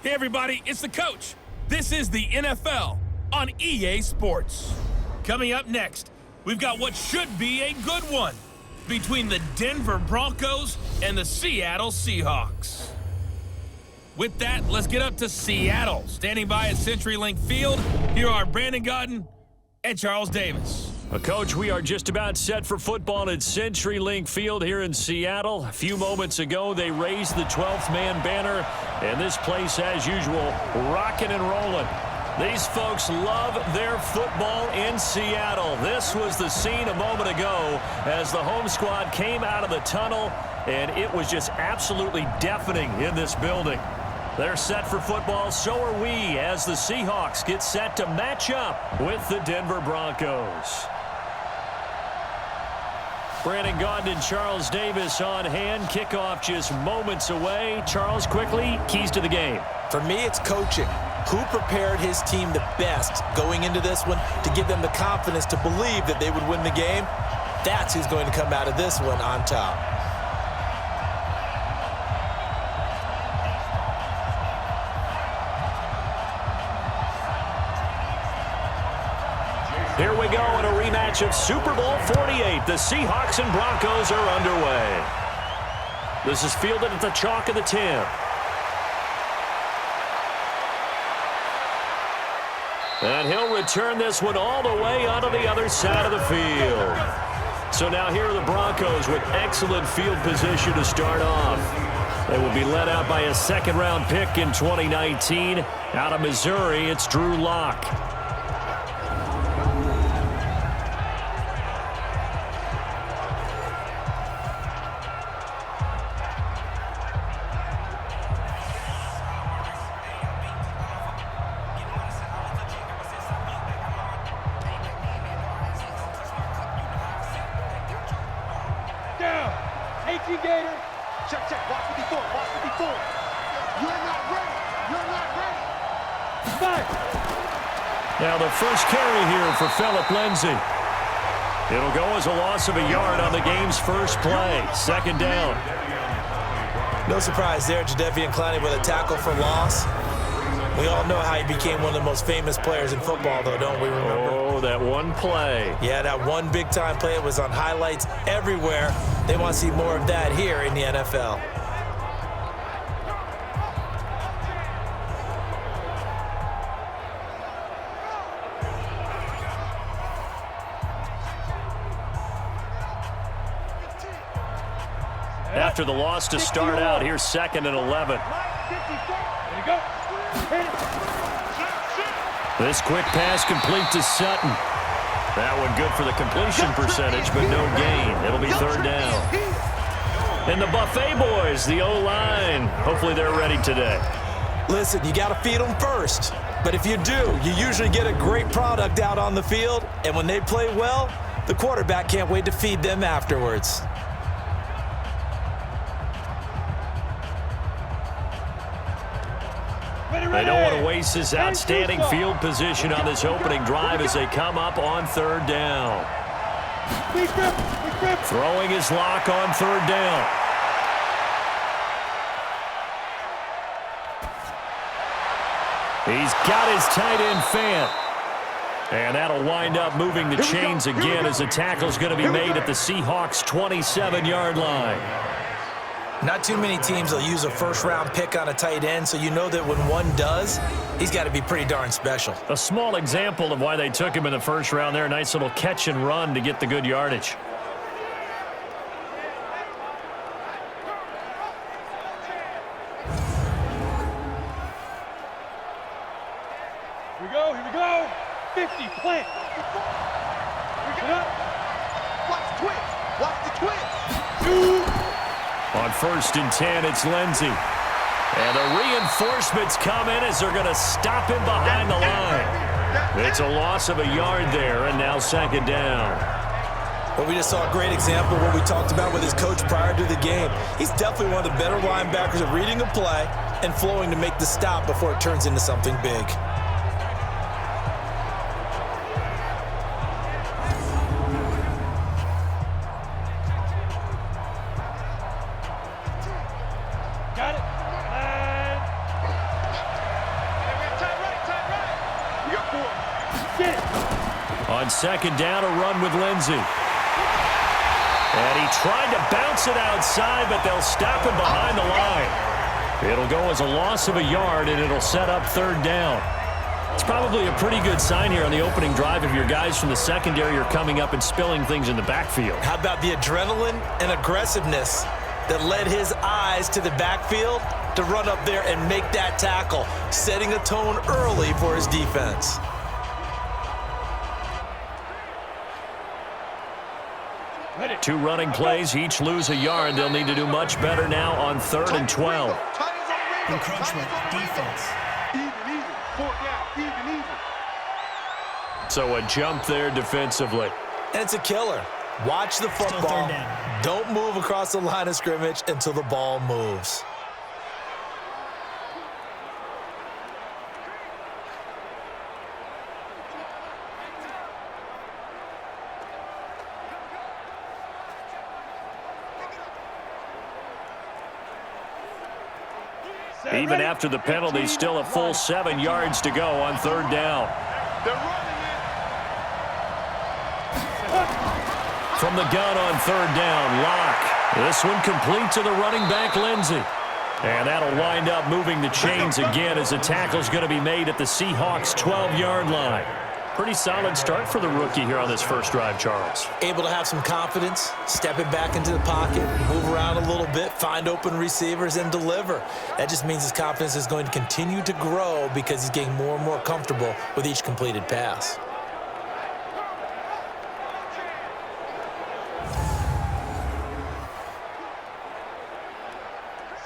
Hey everybody, it's the coach. This is the NFL on EA Sports. Coming up next, we've got what should be a good one between the Denver Broncos and the Seattle Seahawks. With that, let's get up to Seattle. Standing by at CenturyLink Field, here are Brandon Gaudin and Charles Davis. Coach, we are just about set for football at CenturyLink Field here in Seattle. A few moments ago, they raised the 12th man banner, and this place, as usual, rocking and rolling. These folks love their football in Seattle. This was the scene a moment ago as the home squad came out of the tunnel, and it was just absolutely deafening in this building. They're set for football, so are we, as the Seahawks get set to match up with the Denver Broncos. Brandon Gaudin and Charles Davis on hand. Kickoff just moments away. Charles, quickly, keys to the game. For me, it's coaching. Who prepared his team the best going into this one to give them the confidence to believe that they would win the game? That's who's going to come out of this one on top. Here we go in a rematch of Super Bowl 48. The Seahawks and Broncos are underway. This is fielded at the chalk of the 10. And he'll return this one all the way onto the other side of the field. So now here are the Broncos with excellent field position to start off. They will be led out by a second-round pick in 2019. Out of Missouri, it's Drew Lock. Gator. Check, check. Watch 54. Watch 54. You're not ready. You're not ready. Five. Now the first carry here for Phillip Lindsay. It'll go as a loss of a yard on the game's first play. Second down. No surprise there, Jadeveon Clowney with a tackle for loss. We all know how he became one of the most famous players in football, though, don't we remember? Oh, that one play. Yeah, that one big-time play. It was on highlights everywhere. They want to see more of that here in the NFL. After the loss to start out, here's 2nd and 11. There you go. This quick pass complete to Sutton. That one good for the completion percentage, but no gain. It'll be third down. And the Buffet boys, the O-line. Hopefully they're ready today. Listen, you got to feed them first. But if you do, you usually get a great product out on the field. And when they play well, the quarterback can't wait to feed them afterwards. They don't want to waste this outstanding field position on this opening drive as they come up on third down. Throwing his lock on third down. He's got his tight end Fant. And that'll wind up moving the chains again as the tackle's going to be made at the Seahawks' 27-yard line. Not too many teams will use a first-round pick on a tight end, so you know that when one does, he's got to be pretty darn special. A small example of why they took him in the first round there. Nice little catch and run to get the good yardage. Here we go. Here we go. 50. Plant. Get up. Watch the twins. Watch the twins. On 1st and 10, it's Lindsay. And the reinforcements come in as they're going to stop him behind the line. It's a loss of a yard there, and now 2nd down. Well, we just saw a great example of what we talked about with his coach prior to the game. He's definitely one of the better linebackers at reading a play and flowing to make the stop before it turns into something big. Got it. On second down, a run with Lindsey. And he tried to bounce it outside, but they'll stop him behind the line. It'll go as a loss of a yard, and it'll set up third down. It's probably a pretty good sign here on the opening drive if your guys from the secondary are coming up and spilling things in the backfield. How about the adrenaline and aggressiveness that led his eyes to the backfield to run up there and make that tackle, setting a tone early for his defense. Two running plays, each lose a yard. They'll need to do much better now on 3rd and 12. Encroachment, defense. Even, fourth down, even. So a jump there defensively. And it's a killer. Watch the football. Don't move across the line of scrimmage until the ball moves. Even after the penalty, still a full 7 yards to go on 3rd down. They're running From the gun on 3rd down, Locke. This one complete to the running back, Lindsey. And that'll wind up moving the chains again as the tackle's going to be made at the Seahawks' 12-yard line. Pretty solid start for the rookie here on this first drive, Charles. Able to have some confidence, stepping back into the pocket, move around a little bit, find open receivers, and deliver. That just means his confidence is going to continue to grow because he's getting more and more comfortable with each completed pass.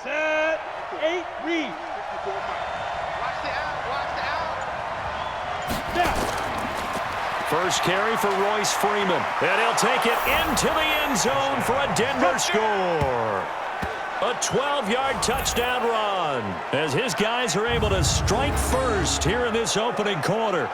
Set, 8, read. Watch the out. Now. First carry for Royce Freeman. And he'll take it into the end zone for a Denver score. A 12-yard touchdown run as his guys are able to strike first here in this opening quarter.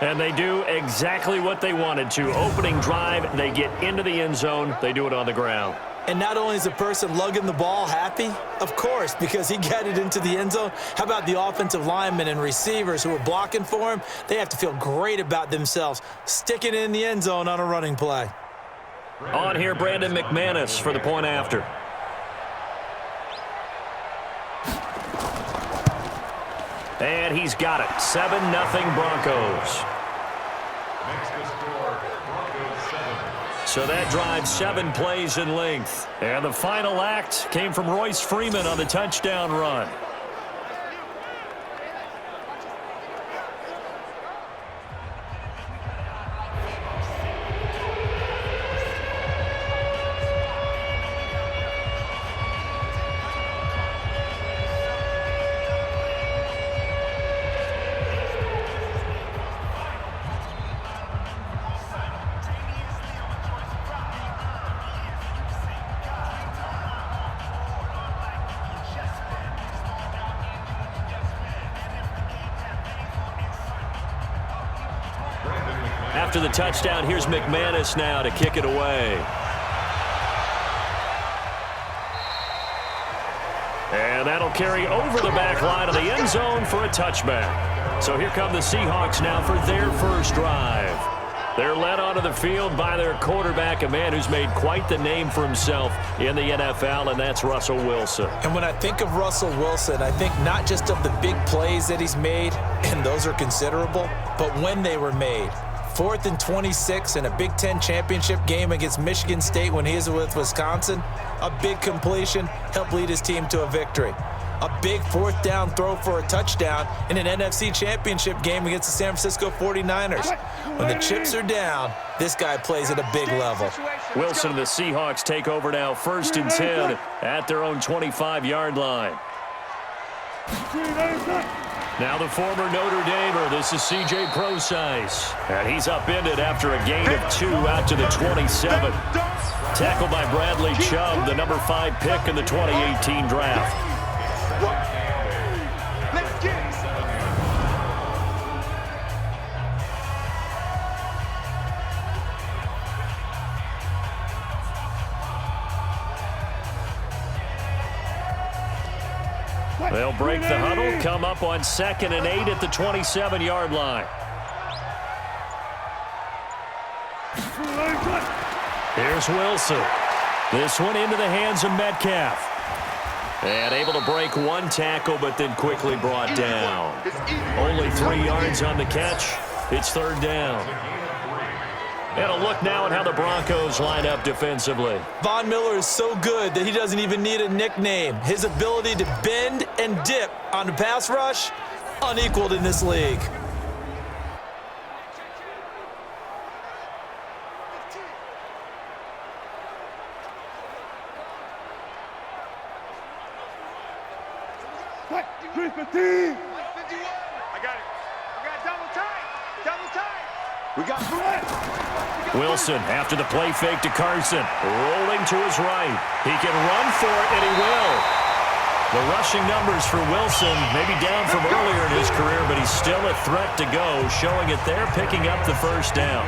And they do exactly what they wanted to. Opening drive, they get into the end zone. They do it on the ground. And not only is the person lugging the ball happy, of course, because he got it into the end zone. How about the offensive linemen and receivers who are blocking for him? They have to feel great about themselves, sticking it in the end zone on a running play. On here, Brandon McManus for the point after. And he's got it. 7-0 Broncos. So that drive 7 plays in length. And the final act came from Royce Freeman on the touchdown run. After the touchdown, here's McManus now to kick it away. And that'll carry over the back line of the end zone for a touchback. So here come the Seahawks now for their first drive. They're led onto the field by their quarterback, a man who's made quite the name for himself in the NFL, and that's Russell Wilson. And when I think of Russell Wilson, I think not just of the big plays that he's made, and those are considerable, but when they were made. 4th and 26 in a Big Ten championship game against Michigan State when he was with Wisconsin. A big completion helped lead his team to a victory. A big 4th down throw for a touchdown in an NFC championship game against the San Francisco 49ers. When the chips are down, this guy plays at a big level. Wilson and the Seahawks take over now 1st and 10 at their own 25-yard line. Now the former Notre Damer, this is C.J. Prosise. And he's upended after a gain of 2 out to the 27. Tackled by Bradley Chubb, the number 5 pick in the 2018 draft. Let's get it. They'll break the huddle, come up on 2nd and 8 at the 27-yard line. Here's Wilson. This one into the hands of Metcalf. And able to break one tackle, but then quickly brought down. Only 3 yards on the catch. It's third down. And a look now at how the Broncos line up defensively. Von Miller is so good that he doesn't even need a nickname. His ability to bend and dip on the pass rush, unequaled in this league. Wilson after the play fake to Carson. Rolling to his right. He can run for it, and he will. The rushing numbers for Wilson may be down from earlier in his career, but he's still a threat to go, showing it there, picking up the first down.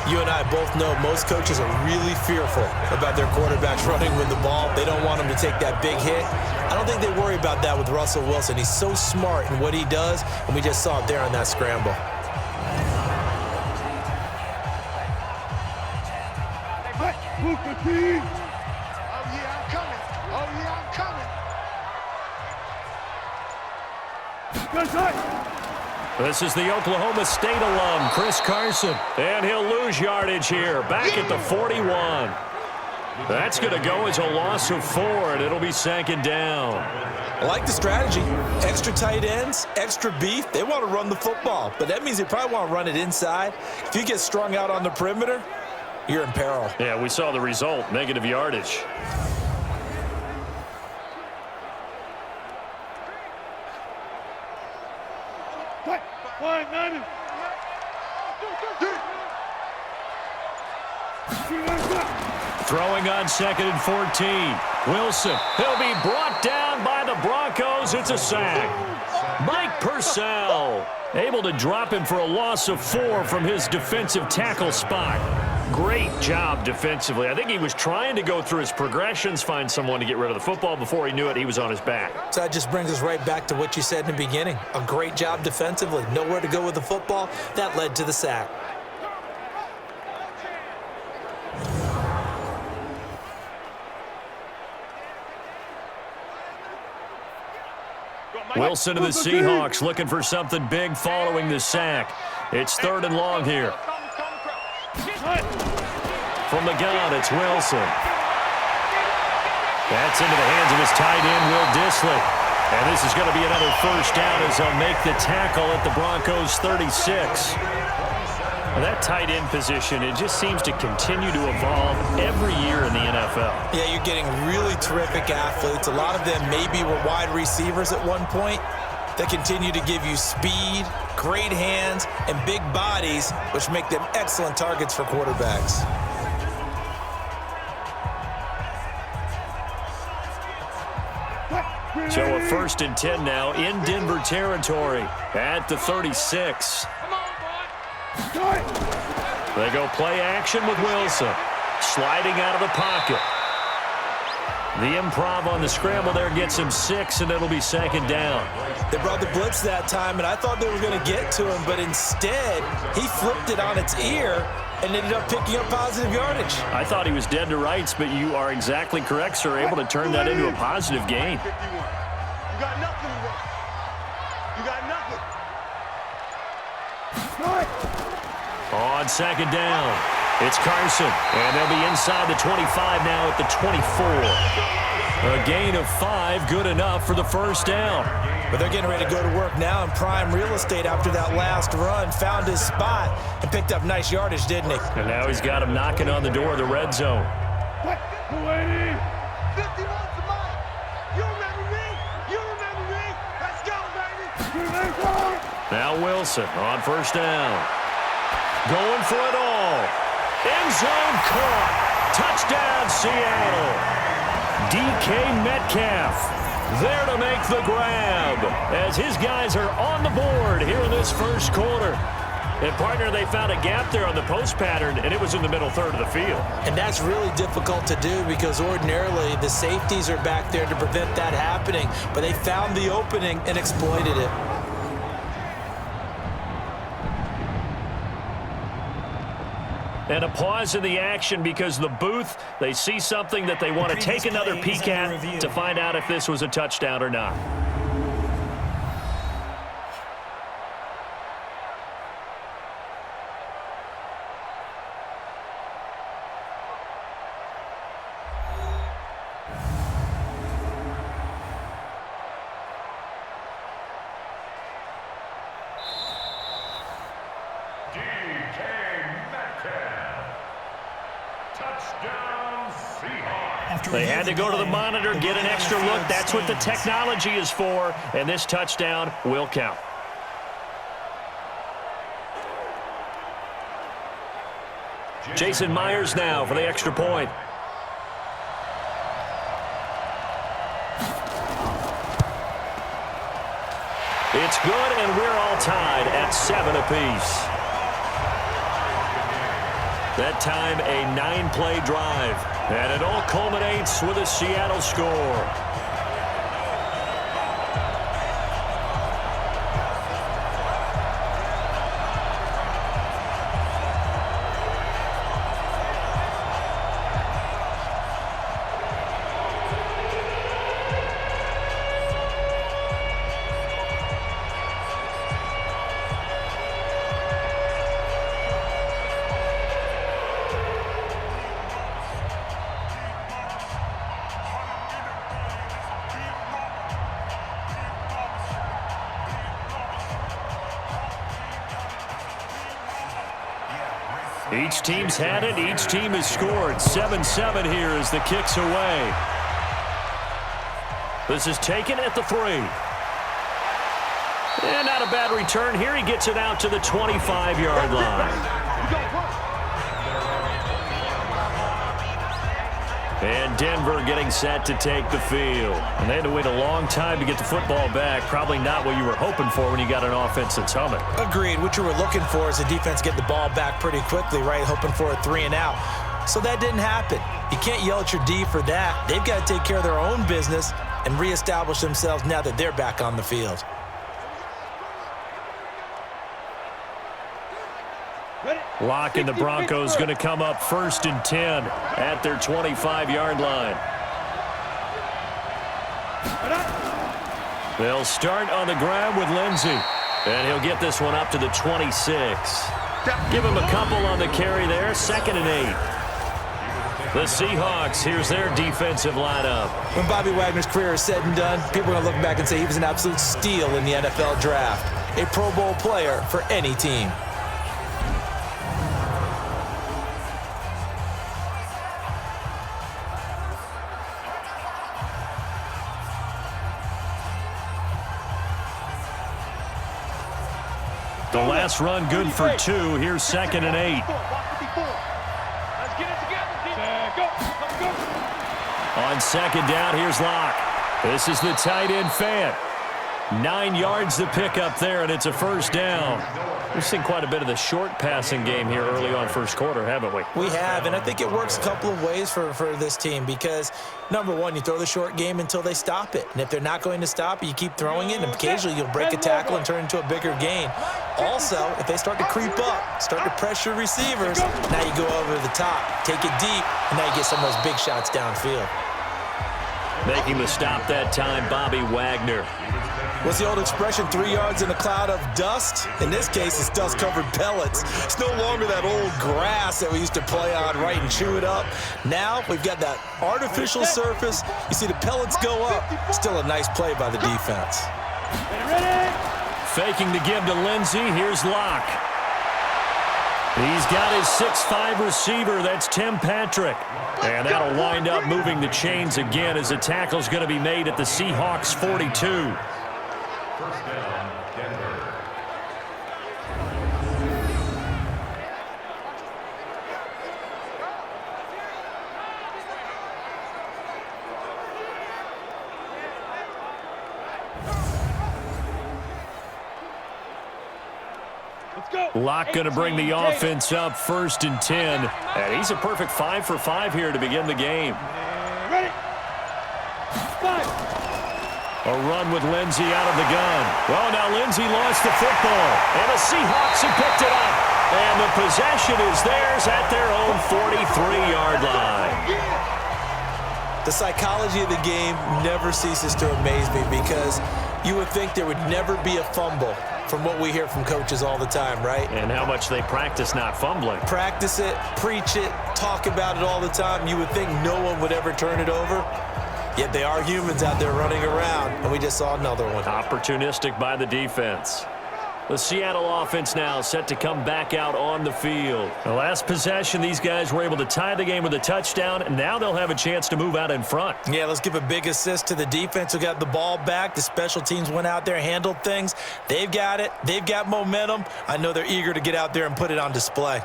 You and I both know most coaches are really fearful about their quarterbacks running with the ball. They don't want him to take that big hit. I don't think they worry about that with Russell Wilson. He's so smart in what he does, and we just saw it there on that scramble. Oh, yeah, I'm coming. Oh, yeah, I'm coming. This is the Oklahoma State alum, Chris Carson. And he'll lose yardage here, back at the 41. That's going to go as a loss of 4, and it'll be second down. I like the strategy. Extra tight ends, extra beef. They want to run the football, but that means they probably want to run it inside. If you get strung out on the perimeter, you're in peril. Yeah, we saw the result, negative yardage. Throwing on 2nd and 14. Wilson, he'll be brought down by the Broncos. It's a sack. Mike Purcell able to drop him for a loss of 4 from his defensive tackle spot. Great job defensively. I think he was trying to go through his progressions, find someone to get rid of the football. Before he knew it, he was on his back. So that just brings us right back to what you said in the beginning. A great job defensively. Nowhere to go with the football. That led to the sack. Wilson to the Seahawks looking for something big following the sack. It's 3rd and long here. From the gun, it's Wilson. That's into the hands of his tight end, Will Dissly. And this is going to be another first down as they'll make the tackle at the Broncos' 36. That tight end position, it just seems to continue to evolve every year in the NFL. Yeah, you're getting really terrific athletes. A lot of them maybe were wide receivers at one point that continue to give you speed, great hands, and big bodies, which make them excellent targets for quarterbacks. So a 1st and 10 now in Denver territory at the 36. They go play action with Wilson. Sliding out of the pocket. The improv on the scramble there gets him 6, and it'll be second down. They brought the blitz that time, and I thought they were going to get to him, but instead, he flipped it on its ear and ended up picking up positive yardage. I thought he was dead to rights, but you are exactly correct, sir. Able to turn that into a positive gain. You got nothing to run. You got nothing. On second down, it's Carson, and they'll be inside the 25 now at the 24. A gain of 5, good enough for the first down. But they're getting ready to go to work now in prime real estate after that last run. Found his spot and picked up nice yardage, didn't he? And now he's got him knocking on the door of the red zone. 51's the mark. You remember me? You remember me? Let's go, baby. Now Wilson on first down. Going for it all. End zone caught. Touchdown, Seattle. DK Metcalf there to make the grab as his guys are on the board here in this first quarter. And, partner, they found a gap there on the post pattern, and it was in the middle third of the field. And that's really difficult to do because ordinarily the safeties are back there to prevent that happening. But they found the opening and exploited it. And a pause in the action because the booth, they see something that they want to take another peek at to find out if this was a touchdown or not. They had to go to the monitor, get an extra look. That's what the technology is for, and this touchdown will count. Jason Myers now for the extra point. It's good, and we're all tied at 7 apiece. That time, a 9-play drive. And it all culminates with a Seattle score. Each team's had it. Each team has scored. 7-7 here as the kick's away. This is taken at the 3. And not a bad return here. He gets it out to the 25-yard line. And Denver getting set to take the field. And they had to wait a long time to get the football back. Probably not what you were hoping for when you got an offense that's humming. Agreed. What you were looking for is the defense get the ball back pretty quickly, right? Hoping for a 3-and-out. So that didn't happen. You can't yell at your D for that. They've got to take care of their own business and reestablish themselves now that they're back on the field. Lock and the Broncos going to come up 1st and 10 at their 25-yard line. They'll start on the ground with Lindsey. And he'll get this one up to the 26. Give him a couple on the carry there. 2nd and 8. The Seahawks, here's their defensive lineup. When Bobby Wagner's career is said and done, people are going to look back and say he was an absolute steal in the NFL draft. A Pro Bowl player for any team. The last run good for 2. Here's 2nd and 8. On 2nd down, here's Locke. This is the tight end Fant. 9 yards to pick up there, and it's a 1st down. We've seen quite a bit of the short passing game here early on 1st quarter, haven't we? We have, and I think it works a couple of ways for this team because, number one, you throw the short game until they stop it. And if they're not going to stop it, you keep throwing it, and occasionally you'll break a tackle and turn it into a bigger gain. Also, if they start to creep up, start to pressure receivers, now you go over the top, take it deep, and now you get some of those big shots downfield. Making the stop that time, Bobby Wagner. What's the old expression, 3 yards in a cloud of dust? In this case, it's dust-covered pellets. It's no longer that old grass that we used to play on, right, and chew it up. Now we've got that artificial surface. You see the pellets go up. Still a nice play by the defense. Faking the give to Lindsey. Here's Locke. He's got his 6'5" receiver. That's Tim Patrick. And that'll wind up moving the chains again as the tackle's going to be made at the Seahawks 42. Locke going to bring the offense up 1st and 10. And he's a perfect 5 for 5 here to begin the game. Ready? 5. A run with Lindsey out of the gun. Well, now Lindsey lost the football. And the Seahawks have picked it up. And the possession is theirs at their own 43-yard line. The psychology of the game never ceases to amaze me because you would think there would never be a fumble from what we hear from coaches all the time, right? And how much they practice not fumbling. Practice it, preach it, talk about it all the time. You would think no one would ever turn it over. Yet they are humans out there running around, and we just saw another one. Opportunistic by the defense. The Seattle offense now set to come back out on the field. The last possession, these guys were able to tie the game with a touchdown, and now they'll have a chance to move out in front. Yeah, let's give a big assist to the defense who got the ball back. The special teams went out there, handled things. They've got it. They've got momentum. I know they're eager to get out there and put it on display.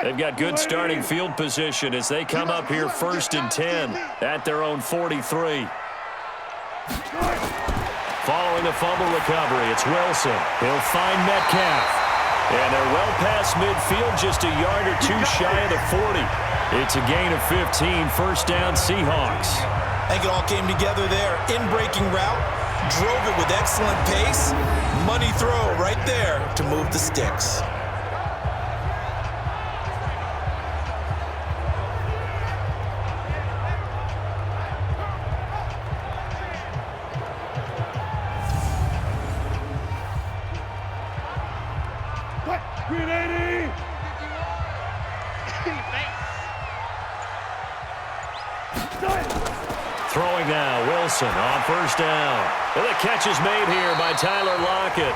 They've got good starting field position as they come up here 1st and 10 at their own 43. Following a fumble recovery, it's Wilson. He'll find Metcalf. And they're well past midfield, just a yard or two shy of the 40. It's a gain of 15, 1st down Seahawks. I think it all came together there. In-breaking route, drove it with excellent pace. Money throw right there to move the sticks. Throwing now, Wilson on 1st down. And the catch is made here by Tyler Lockett.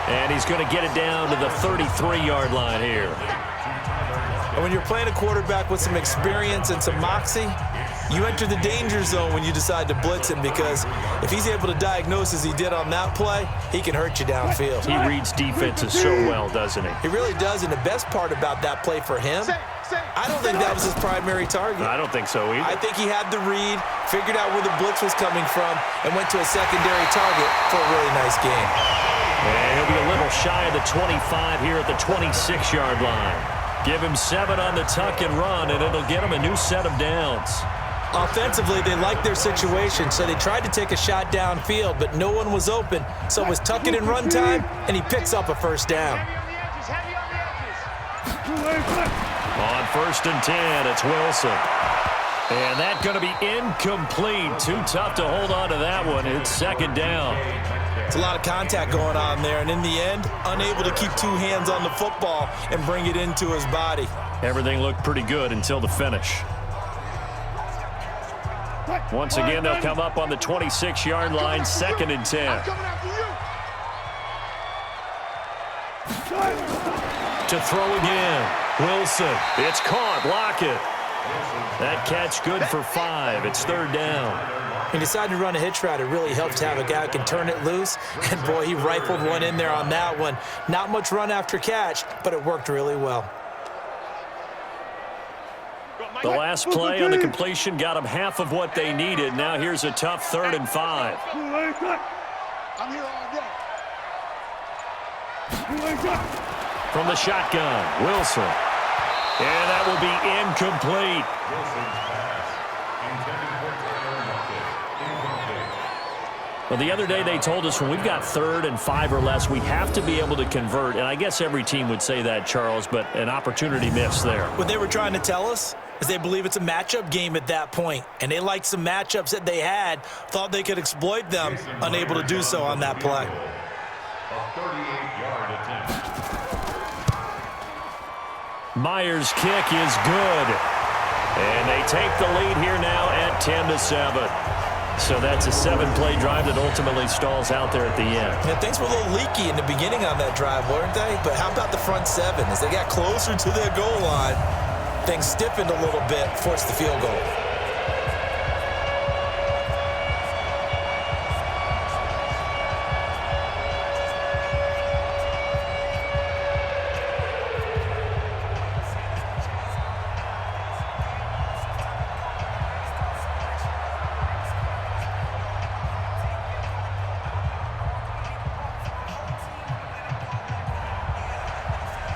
And he's going to get it down to the 33-yard line here. And when you're playing a quarterback with some experience and some moxie, you enter the danger zone when you decide to blitz him, because if he's able to diagnose as he did on that play, he can hurt you downfield. He reads defenses so well, doesn't he? He really does, and the best part about that play for him, I don't think that was his primary target. I don't think so either. I think he had the read, figured out where the blitz was coming from, and went to a secondary target for a really nice game. And he'll be a little shy of the 25 here at the 26-yard line. Give him 7 on the tuck and run, and it'll get him a new set of downs. Offensively, they liked their situation, so they tried to take a shot downfield, but no one was open. So it was tuck it and run time, and he picks up a 1st down. On 1st and 10, it's Wilson. And that's going to be incomplete. Too tough to hold on to that one. It's 2nd down. It's a lot of contact going on there, and in the end, unable to keep 2 hands on the football and bring it into his body. Everything looked pretty good until the finish. Once again, they'll come up on the 26-yard line, 2nd and 10. To throw again, Wilson. It's caught, Lockett. That catch good for 5. It's 3rd down. He decided to run a hitch route. It really helps to have a guy who can turn it loose. And, boy, he rifled one in there on that one. Not much run after catch, but it worked really well. The last play on the completion got them half of what they needed. Now here's a tough 3rd and 5. I'm here all day. From the shotgun, Wilson. And that will be incomplete. Well, the other day they told us when we've got 3rd and 5 or less, we have to be able to convert. And I guess every team would say that, Charles, but an opportunity missed there. What they were trying to tell us is they believe it's a matchup game at that point. And they liked some matchups that they had, thought they could exploit them, unable to do so on that play. Myers' kick is good. And they take the lead here now at 10-7. So that's a 7-play drive that ultimately stalls out there at the end. Yeah, things were a little leaky in the beginning on that drive, weren't they? But how about the front 7? As they got closer to their goal line, things stiffened a little bit, forced the field goal.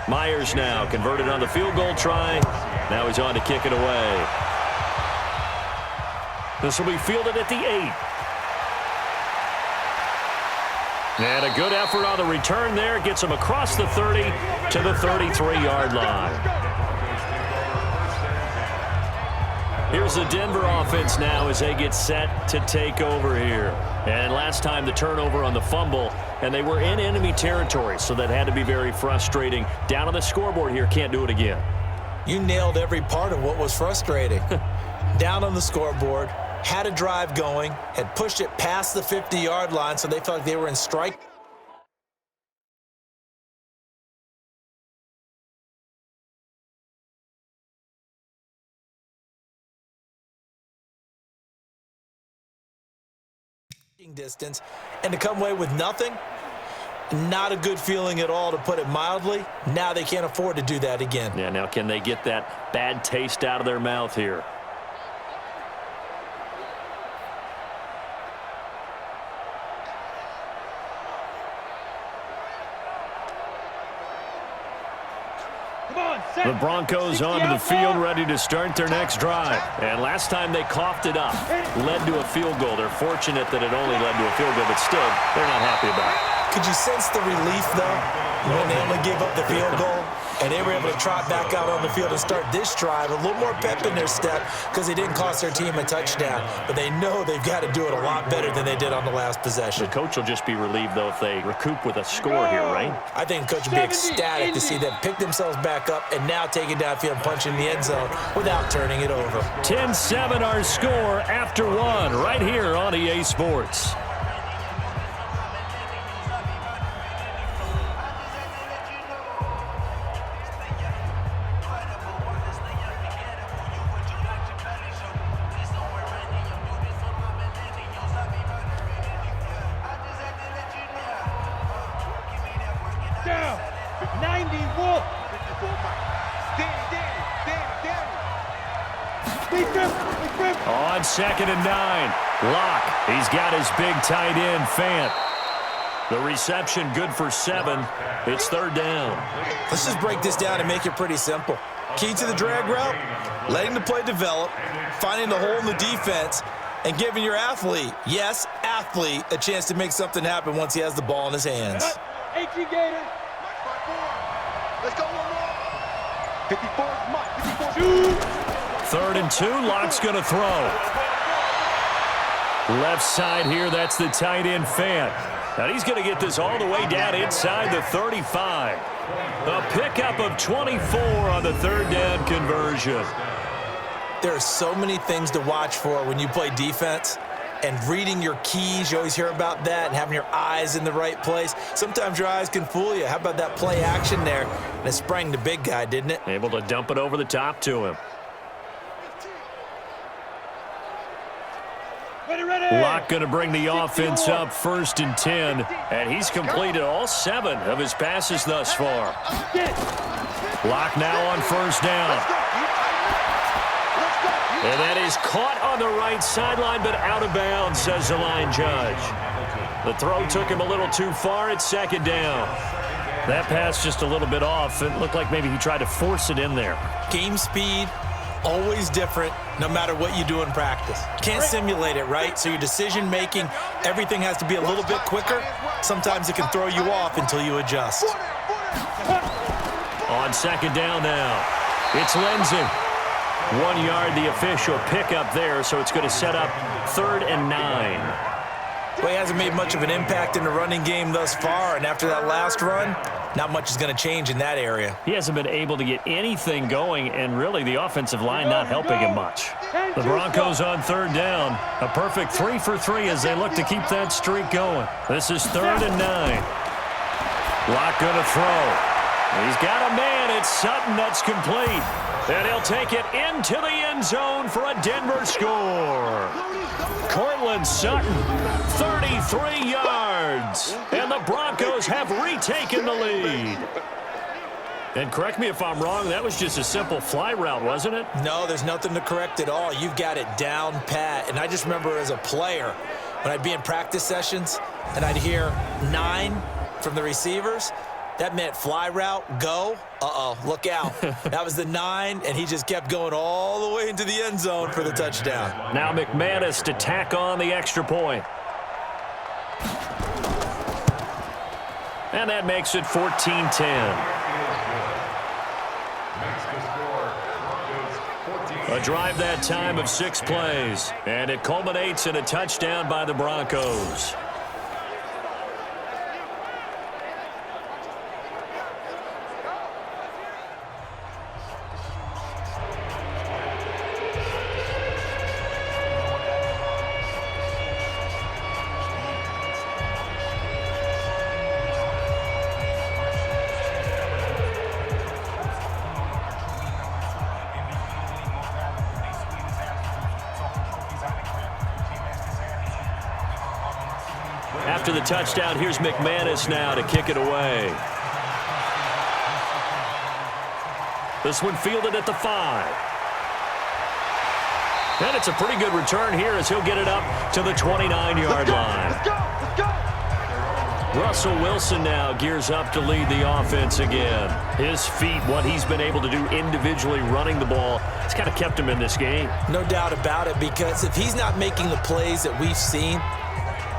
Myers now converted on the field goal try. Now he's on to kick it away. This will be fielded at the 8. And a good effort on the return there. Gets him across the 30 to the 33-yard line. Here's the Denver offense now as they get set to take over here. And last time the turnover on the fumble, and they were in enemy territory, so that had to be very frustrating. Down on the scoreboard here, can't do it again. You nailed every part of what was frustrating. Down on the scoreboard, had a drive going, had pushed it past the 50-yard line, so they felt like they were in strike. Distance, and to come away with nothing, not a good feeling at all, to put it mildly. Now they can't afford to do that again. Yeah, now can they get that bad taste out of their mouth here? The Broncos onto the field, ready to start their next drive. And last time they coughed it up, led to a field goal. They're fortunate that it only led to a field goal, but still, they're not happy about it. Could you sense the relief, though, when they only gave up the field goal? And they were able to trot back out on the field and start this drive. A little more pep in their step because they didn't cost their team a touchdown. But they know they've got to do it a lot better than they did on the last possession. The coach will just be relieved, though, if they recoup with a score here, right? I think the coach will be ecstatic to see them pick themselves back up and now take it downfield and punch in the end zone without turning it over. 10-7 our score after one right here on EA Sports. On 2nd and 9, Locke. He's got his big tight end, Fant. The reception good for 7. It's 3rd down. Let's just break this down and make it pretty simple. Key to the drag route, letting the play develop, finding the hole in the defense, and giving your athlete, yes, athlete, a chance to make something happen once he has the ball in his hands. Gator. Let's go one more. 54, Mike. 54. 3rd and 2, Locke's going to throw. Left side here, that's the tight end, Fant. Now he's going to get this all the way down inside the 35. A pickup of 24 on the 3rd down conversion. There are so many things to watch for when you play defense. And reading your keys, you always hear about that, and having your eyes in the right place. Sometimes your eyes can fool you. How about that play action there? And it sprang the big guy, didn't it? Able to dump it over the top to him. Locke going to bring the offense up 1st and 10, and he's completed all 7 of his passes thus far. Locke now on 1st down. And that is caught on the right sideline, but out of bounds, says the line judge. The throw took him a little too far. It's 2nd down. That pass just a little bit off. It looked like maybe he tried to force it in there. Game speed, always different, no matter what you do in practice. Can't simulate it, right? So your decision-making, everything has to be a little bit quicker. Sometimes it can throw you off until you adjust. On 2nd down now, it's Lindsey. 1 yard, the official pickup there, so it's going to set up 3rd and 9. Well, he hasn't made much of an impact in the running game thus far, and after that last run, not much is going to change in that area. He hasn't been able to get anything going, and really the offensive line not helping him much. The Broncos on 3rd down. A perfect 3 for 3 as they look to keep that streak going. This is 3rd and 9. Locke going to throw. He's got a man. It's Sutton. That's complete. And he'll take it into the end zone for a Denver score. Cortland Sutton, 33 yards. And the Broncos have retaken the lead. And correct me if I'm wrong, that was just a simple fly route, wasn't it? No, there's nothing to correct at all. You've got it down pat. And I just remember as a player, when I'd be in practice sessions and I'd hear 9 from the receivers, that meant fly route, go. Uh-oh, look out. That was the 9, and he just kept going all the way into the end zone for the touchdown. Now McManus to tack on the extra point. And that makes it 14-10. A drive that time of 6 plays, and it culminates in a touchdown by the Broncos. After the touchdown, here's McManus now to kick it away. This one fielded at the 5. And it's a pretty good return here as he'll get it up to the 29-yard line. Let's go! Let's go! Russell Wilson now gears up to lead the offense again. His feet, what he's been able to do individually running the ball, it's kind of kept him in this game. No doubt about it, because if he's not making the plays that we've seen,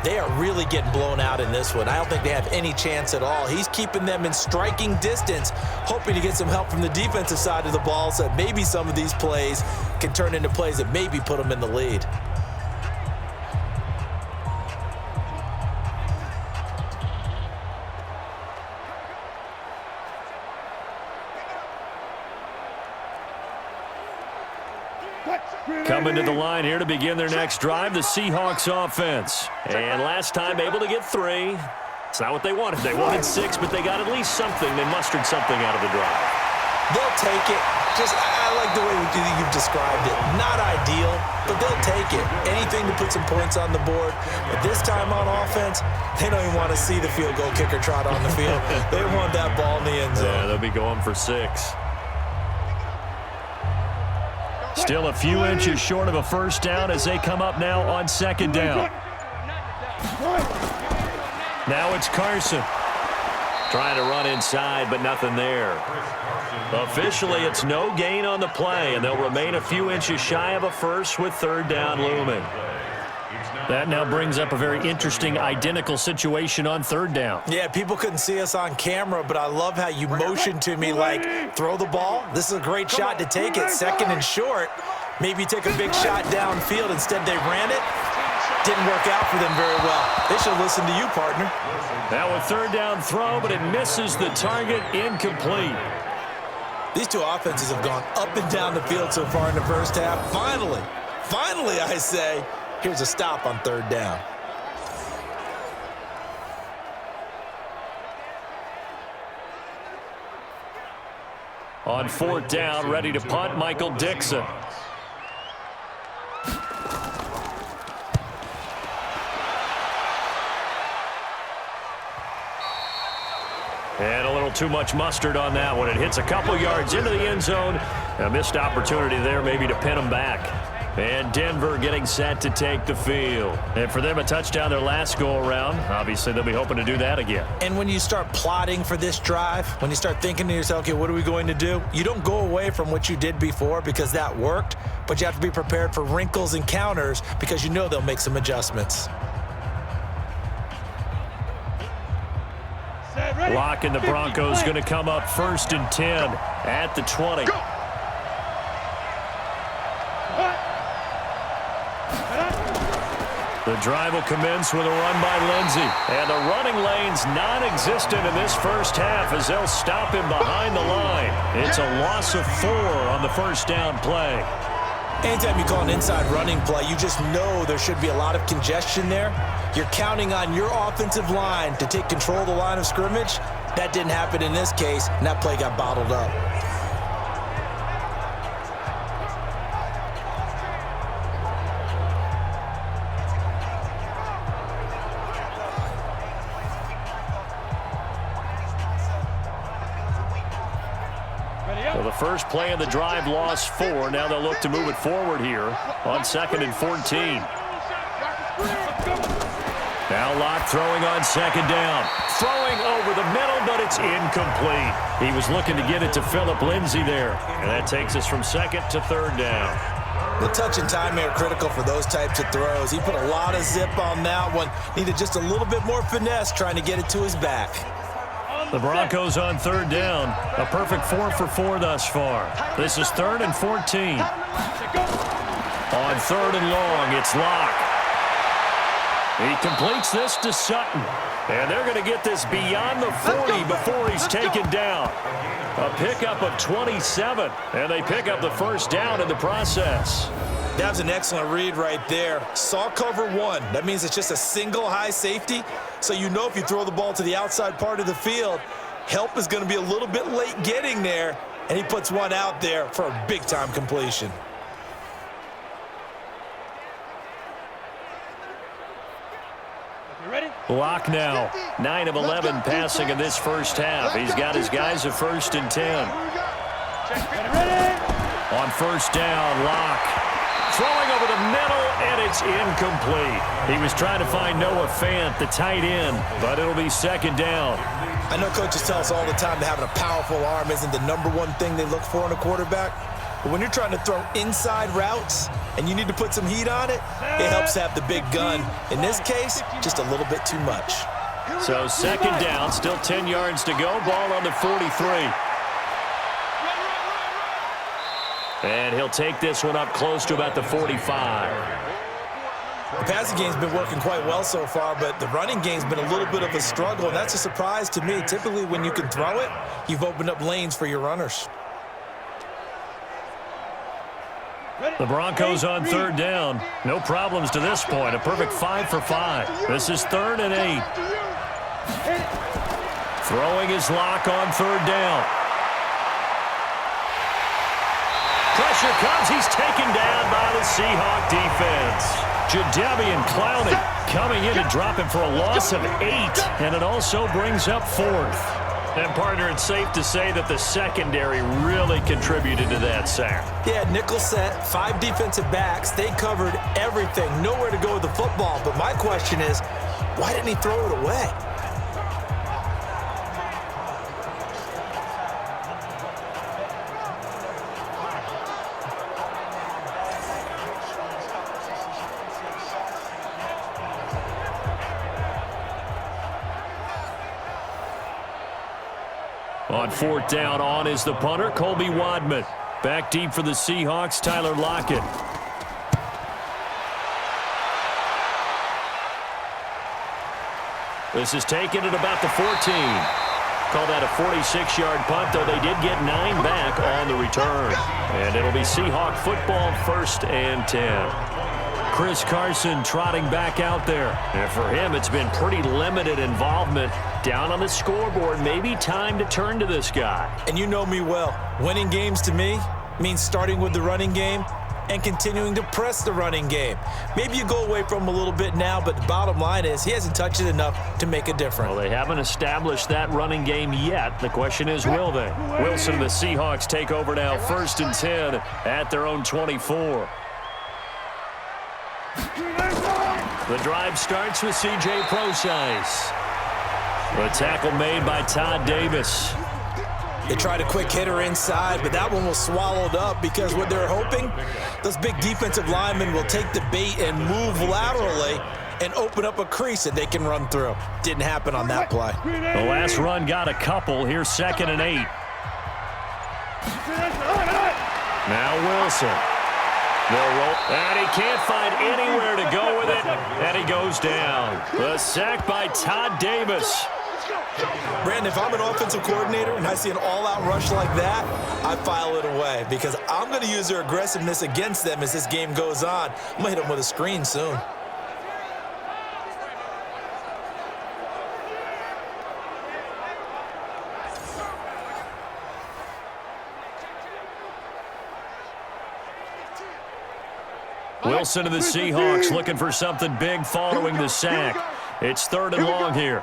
they are really getting blown out in this one. I don't think they have any chance at all. He's keeping them in striking distance, hoping to get some help from the defensive side of the ball so that maybe some of these plays can turn into plays that maybe put them in the lead. Coming to the line here to begin their next drive, the Seahawks offense. And last time able to get 3. It's not what they wanted. They wanted 6, but they got at least something. They mustered something out of the drive. They'll take it. I like the way you've described it. Not ideal, but they'll take it. Anything to put some points on the board. But this time on offense, they don't even want to see the field goal kicker trot on the field. They want that ball in the end zone. Yeah, they'll be going for 6. Still a few inches short of a first down as they come up now on 2nd down. Now it's Carson. Trying to run inside, but nothing there. Officially, it's no gain on the play, and they'll remain a few inches shy of a first with 3rd down looming. That now brings up a very interesting identical situation on 3rd down. Yeah, people couldn't see us on camera, but I love how you motioned to me like, throw the ball. This is a great shot to take it. 2nd and short. Maybe take a big shot downfield. Instead, they ran it. Didn't work out for them very well. They should listen to you, partner. Now a 3rd down throw, but it misses the target, incomplete. These two offenses have gone up and down the field so far in the first half. Finally, I say, here's a stop on 3rd down. On 4th down, ready to punt, Michael Dixon. And a little too much mustard on that one. It hits a couple yards into the end zone. A missed opportunity there maybe to pin them back. And Denver getting set to take the field. And for them, a touchdown their last go-around. Obviously, they'll be hoping to do that again. And when you start plotting for this drive, when you start thinking to yourself, okay, what are we going to do? You don't go away from what you did before because that worked, but you have to be prepared for wrinkles and counters because you know they'll make some adjustments. Lock and the Broncos going to come up 1st and 10 at the 20. The drive will commence with a run by Lindsey. And the running lane's non-existent in this first half as they'll stop him behind the line. It's a loss of 4 on the first down play. Anytime you call an inside running play, you just know there should be a lot of congestion there. You're counting on your offensive line to take control of the line of scrimmage. That didn't happen in this case, and that play got bottled up. So the first play of the drive lost 4. Now they'll look to move it forward here on 2nd and 14. Now Locke throwing on 2nd down. Throwing over the middle, but it's incomplete. He was looking to get it to Phillip Lindsay there. And that takes us from 2nd to 3rd down. The touch and time are critical for those types of throws. He put a lot of zip on that one. Needed just a little bit more finesse trying to get it to his back. The Broncos on 3rd down. A perfect 4 for 4 thus far. This is 3rd and 14. On 3rd and long, it's Locke. He completes this to Sutton. And they're going to get this beyond the 40 before he's taken down. A pickup of 27, and they pick up the first down in the process. That was an excellent read right there. Saw cover 1. That means it's just a single high safety. So you know if you throw the ball to the outside part of the field, help is going to be a little bit late getting there, and he puts one out there for a big-time completion. Locke now, 9 of 11 passing in this first half. He's got his guys a 1st and 10. On 1st down, Locke throwing over the middle, and it's incomplete. He was trying to find Noah Fant, the tight end, but it'll be 2nd down. I know coaches tell us all the time that having a powerful arm isn't the #1 thing they look for in a quarterback. But when you're trying to throw inside routes and you need to put some heat on it, it helps to have the big gun. In this case, just a little bit too much. So 2nd down, still 10 yards to go. Ball on the 43. And he'll take this one up close to about the 45. The passing game's been working quite well so far, but the running game's been a little bit of a struggle, and that's a surprise to me. Typically, when you can throw it, you've opened up lanes for your runners. The Broncos on 3rd down. No problems to this point. A perfect 5 for 5. This is 3rd and 8. Throwing his Locke on 3rd down. Pressure comes. He's taken down by the Seahawks defense. Jadeveon Clowney coming in to drop him for a loss of 8, and it also brings up 4th. And, partner, it's safe to say that the secondary really contributed to that sack. Yeah, nickel set, 5 defensive backs. They covered everything. Nowhere to go with the football. But my question is, why didn't he throw it away? On 4th down, on is the punter, Colby Wadman. Back deep for the Seahawks, Tyler Lockett. This is taken at about the 14. Call that a 46-yard punt, though they did get 9 back on the return. And it'll be Seahawk football, 1st and 10. Chris Carson trotting back out there. And for him, it's been pretty limited involvement. Down on the scoreboard, maybe time to turn to this guy. And you know me well. Winning games to me means starting with the running game and continuing to press the running game. Maybe you go away from him a little bit now, but the bottom line is he hasn't touched it enough to make a difference. Well, they haven't established that running game yet. The question is, will they? Wilson and the Seahawks take over now, 1st and 10 at their own 24. The drive starts with C.J. Prosise. The tackle made by Todd Davis. They tried a quick hitter inside, but that one was swallowed up because what they're hoping, those big defensive linemen will take the bait and move laterally and open up a crease that they can run through. Didn't happen on that play. The last run got a couple. Here's 2nd and 8. Now Wilson. They'll roll, and he can't find anywhere to go with it, and he goes down. The sack by Todd Davis. Brandon, if I'm an offensive coordinator and I see an all-out rush like that, I file it away because I'm going to use their aggressiveness against them as this game goes on. I'm going to hit them with a screen soon. Wilson of the Seahawks looking for something big following the sack. It's 3rd and long here.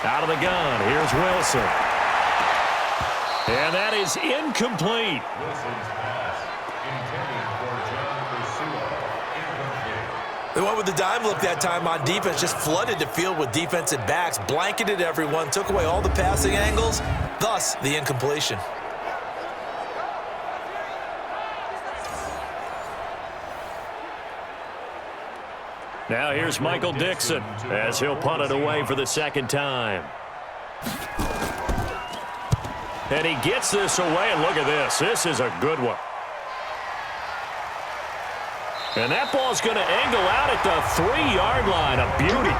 Out of the gun, here's Wilson. And that is incomplete. They went with the dime look that time on defense, just flooded the field with defensive backs, blanketed everyone, took away all the passing angles, thus the incompletion. Now here's Michael Dixon as he'll punt it away for the second time. And he gets this away, and look at this. This is a good one. And that ball's going to angle out at the 3-yard line. A beauty.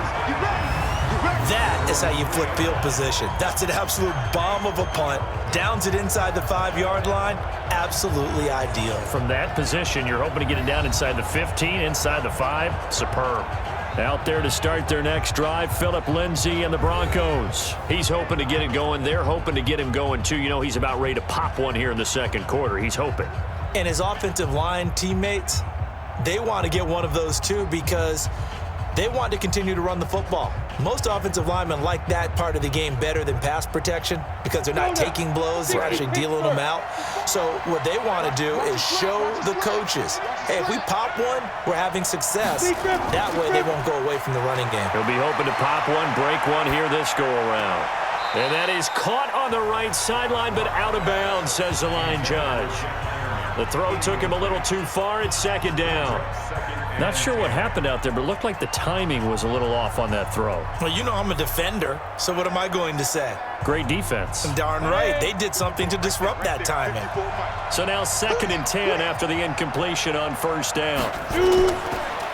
That is how you flip field position. That's an absolute bomb of a punt. Downs it inside the 5-yard line. Absolutely ideal. From that position, you're hoping to get it down inside the 15, inside the 5. Superb. Out there to start their next drive, Phillip Lindsay and the Broncos. He's hoping to get it going. They're hoping to get him going, too. You know, he's about ready to pop one here in the second quarter. He's hoping. And his offensive line teammates, they want to get one of those, too, because they want to continue to run the football. Most offensive linemen like that part of the game better than pass protection because they're not taking blows, they're actually dealing them out. So what they want to do is show the coaches, hey, if we pop one, we're having success. That way they won't go away from the running game. He'll be hoping to pop one, break one here this go-around. And that is caught on the right sideline, but out of bounds, says the line judge. The throw took him a little too far. It's second down. Not sure what happened out there, but it looked like the timing was a little off on that throw. Well, you know I'm a defender, so what am I going to say? Great defense. Darn right. They did something to disrupt that timing. So now 2nd and 10 after the incompletion on first down.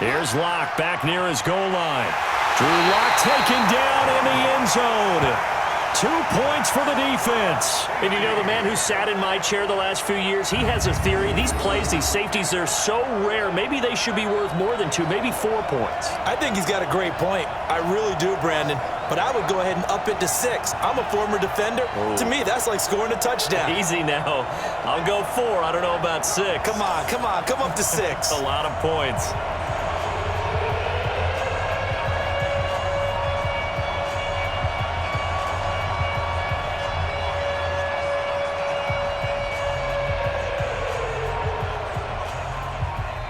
Here's Locke back near his goal line. Drew Lock taken down in the end zone. 2 points for the defense. And you know, the man who sat in my chair the last few years, he has a theory. These plays, these safeties, they're so rare. Maybe they should be worth more than 2, maybe 4 points. I think he's got a great point. I really do, Brandon. But I would go ahead and up it to 6. I'm a former defender. Ooh. To me, that's like scoring a touchdown. Easy now. I'll go 4. I don't know about 6. Come on. Come up to 6. A lot of points.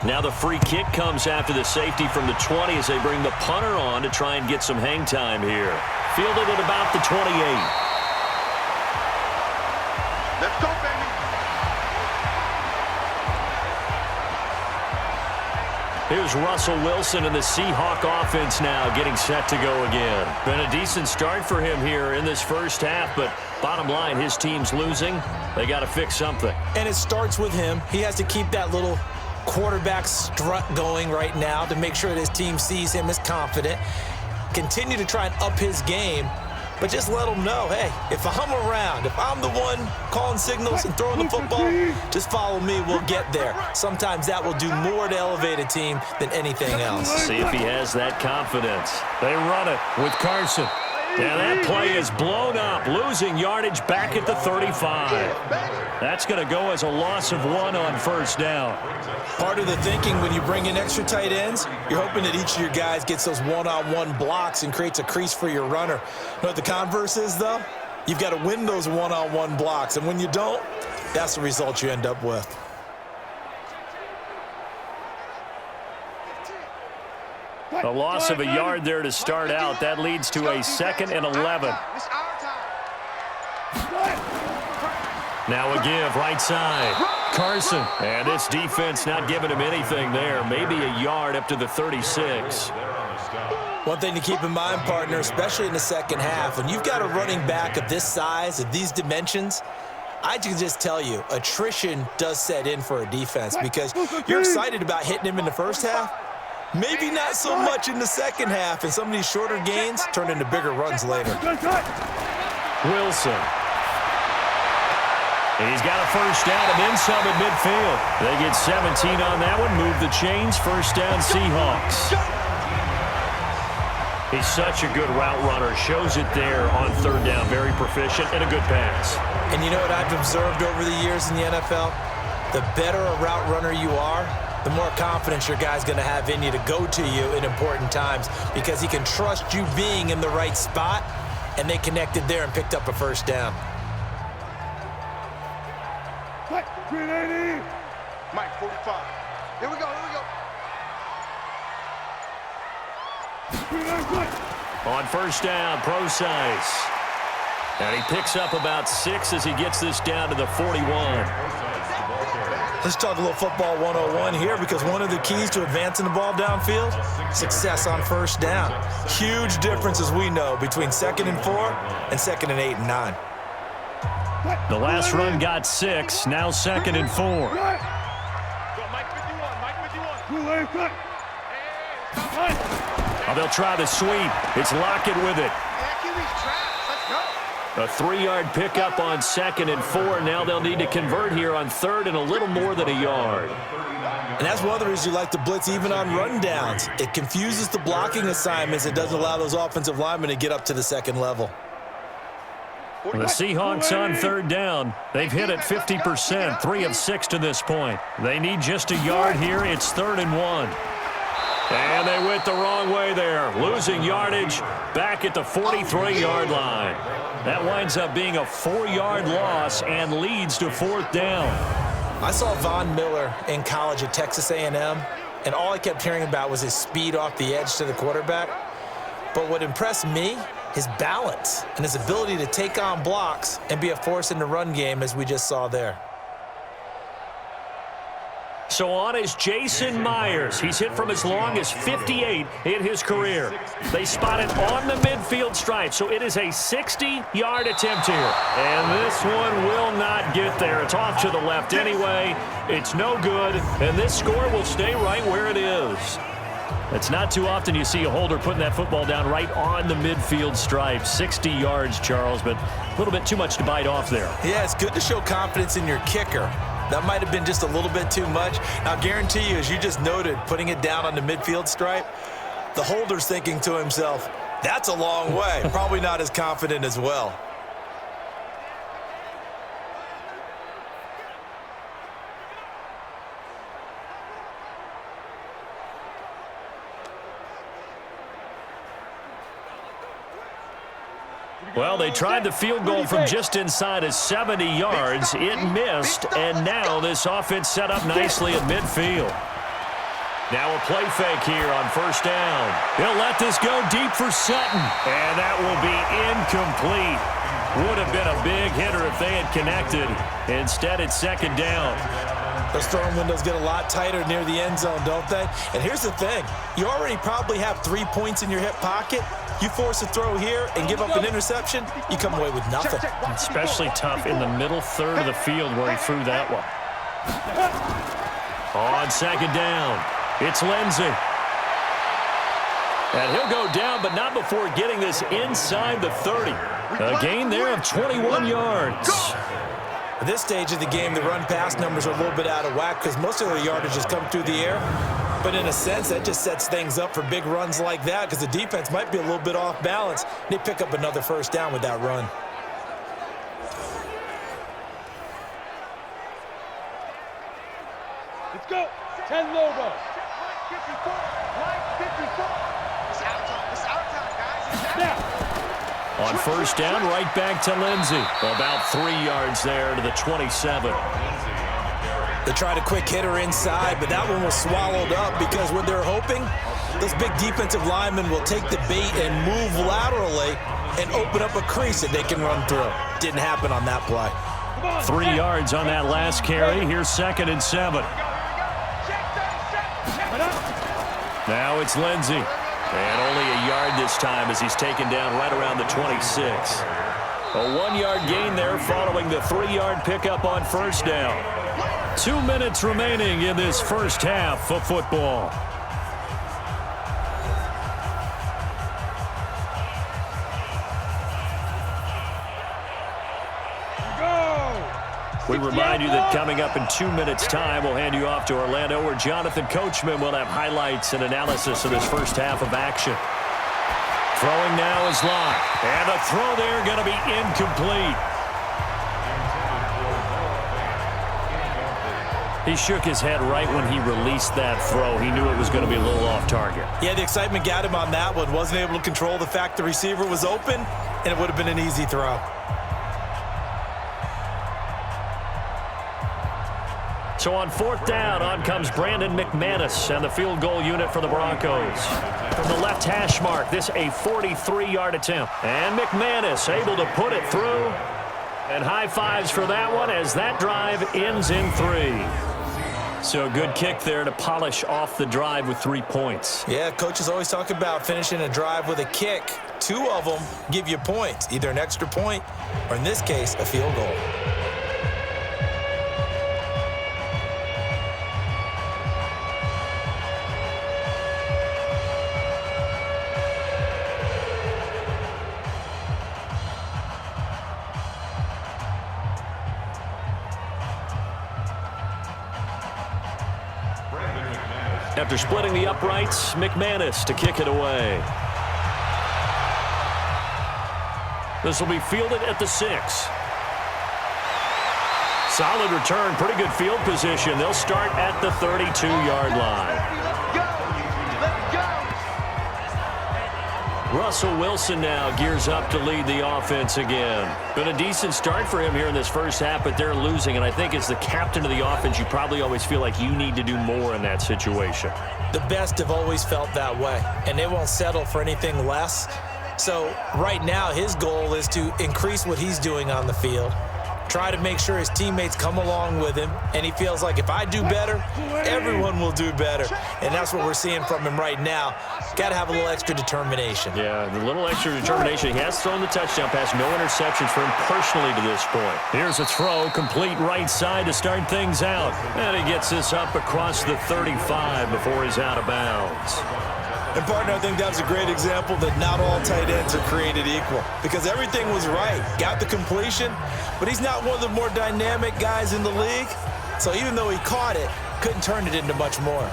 Now the free kick comes after the safety from the 20 as they bring the punter on to try and get some hang time here. Fielded at about the 28. Let's go, baby. Here's Russell Wilson and the Seahawk offense now getting set to go again. Been a decent start for him here in this first half, but bottom line, his team's losing. They got to fix something. And it starts with him. He has to keep that little quarterback strut going right now to make sure that his team sees him as confident. Continue to try and up his game, but just let him know, hey, if I'm around, if I'm the one calling signals and throwing the football, just follow me, we'll get there. Sometimes that will do more to elevate a team than anything else. See if he has that confidence. They run it with Carson. Yeah, that play is blown up, losing yardage back at the 35. That's going to go as a loss of 1 on first down. Part of the thinking when you bring in extra tight ends, you're hoping that each of your guys gets those one-on-one blocks and creates a crease for your runner. You know what the converse is, though? You've got to win those one-on-one blocks, and when you don't, that's the result you end up with. A loss of a yard there to start out. That leads to a 2nd and 11. Now a give, right side. Carson. And this defense not giving him anything there. Maybe a yard up to the 36. One thing to keep in mind, partner, especially in the second half, when you've got a running back of this size, of these dimensions, I can just tell you, attrition does set in for a defense because you're excited about hitting him in the first half. Maybe not so much in the second half, and some of these shorter gains turn into bigger runs later. Wilson. And he's got a first down and then some at midfield. They get 17 on that one, move the chains, first down Seahawks. He's such a good route runner, shows it there on third down, very proficient and a good pass. And you know what I've observed over the years in the NFL? The better a route runner you are, the more confidence your guy's going to have in you to go to you in important times because he can trust you being in the right spot, and they connected there and picked up a first down. Mike, 45. Here we go. On first down, Preseason. And he picks up about 6 as he gets this down to the 41. Let's talk a little football 101 here, because one of the keys to advancing the ball downfield, success on first down. Huge difference, as we know, between 2nd and 4 and 2nd and 8 and 9. The last run got 6, now 2nd and 4. Oh, they'll try the sweep. It's Lockett with it. A 3-yard pickup on 2nd and 4. Now they'll need to convert here on 3rd and a little more than a yard. And that's one of the reasons you like to blitz even on run downs. It confuses the blocking assignments. It doesn't allow those offensive linemen to get up to the 2nd level. The Seahawks on 3rd down. They've hit it 50%, 3 of 6 to this point. They need just a yard here. It's 3rd and 1. And they went the wrong way there, losing yardage back at the 43-yard line. That winds up being a 4-yard loss and leads to 4th down. I saw Von Miller in college at Texas A&M, and all I kept hearing about was his speed off the edge to the quarterback. But what impressed me, his balance and his ability to take on blocks and be a force in the run game, as we just saw there. So on is Jason Myers. He's hit from as long as 58 in his career. They spot it on the midfield stripe, so it is a 60-yard attempt here. And this one will not get there. It's off to the left anyway. It's no good, and this score will stay right where it is. It's not too often you see a holder putting that football down right on the midfield stripe. 60 yards, Charles, but a little bit too much to bite off there. Yeah, it's good to show confidence in your kicker. That might have been just a little bit too much. I'll guarantee you, as you just noted, putting it down on the midfield stripe, the holder's thinking to himself, that's a long way. Probably not as confident as well. Well, they tried the field goal from just inside of 70 yards. It missed, and now this offense set up nicely at midfield. Now a play fake here on 1st down. He'll let this go deep for Sutton, and that will be incomplete. Would have been a big hitter if they had connected. Instead, it's 2nd down. Those throwing windows get a lot tighter near the end zone, don't they? And here's the thing. You already probably have 3 points in your hip pocket. You force a throw here and give up an interception, you come away with nothing. Especially tough in the middle third of the field where he threw that one. On 2nd down, it's Lindsey. And he'll go down, but not before getting this inside the 30. A gain there of 21 yards. At this stage of the game, the run-pass numbers are a little bit out of whack because most of the yardage has come through the air. But in a sense, that just sets things up for big runs like that because the defense might be a little bit off balance. They pick up another 1st down with that run. Let's go. 10 logo. On 1st down, right back to Lindsey. About 3 yards there to the 27. They tried a quick hitter inside, but that one was swallowed up because what they're hoping, those big defensive linemen will take the bait and move laterally and open up a crease that they can run through. Didn't happen on that play. 3 yards on that last carry. Here's 2nd and 7. Now it's Lindsey. And only a yard this time as he's taken down right around the 26. A 1-yard gain there following the 3-yard pickup on 1st down. 2 minutes remaining in this first half of football. We remind you that coming up in 2 minutes' time, we'll hand you off to Orlando, where Jonathan Coachman will have highlights and analysis of this first half of action. Throwing now is Locke. And the throw there going to be incomplete. He shook his head right when he released that throw. He knew it was going to be a little off target. Yeah, the excitement got him on that one. Wasn't able to control the fact the receiver was open, and it would have been an easy throw. So on 4th down, on comes Brandon McManus and the field goal unit for the Broncos. From the left hash mark, this a 43-yard attempt. And McManus able to put it through. And high fives for that one as that drive ends in 3. So a good kick there to polish off the drive with 3 points. Yeah, coaches always talk about finishing a drive with a kick. 2 of them give you points, either an extra point or, in this case, a field goal. After splitting the uprights, McManus to kick it away. This will be fielded at the 6. Solid return, pretty good field position. They'll start at the 32-yard line. Russell Wilson now gears up to lead the offense again. Been a decent start for him here in this first half, but they're losing. And I think as the captain of the offense, you probably always feel like you need to do more in that situation. The best have always felt that way, and they won't settle for anything less. So right now, his goal is to increase what he's doing on the field, try to make sure his teammates come along with him, and he feels like if I do better, everyone will do better. And that's what we're seeing from him right now. Got to have a little extra determination. Yeah, the little extra determination. He has thrown the touchdown pass, no interceptions for him personally to this point. Here's a throw, complete right side to start things out. And he gets this up across the 35 before he's out of bounds. And, partner, I think that was a great example that not all tight ends are created equal, because everything was right. Got the completion, but he's not one of the more dynamic guys in the league. So even though he caught it, couldn't turn it into much more.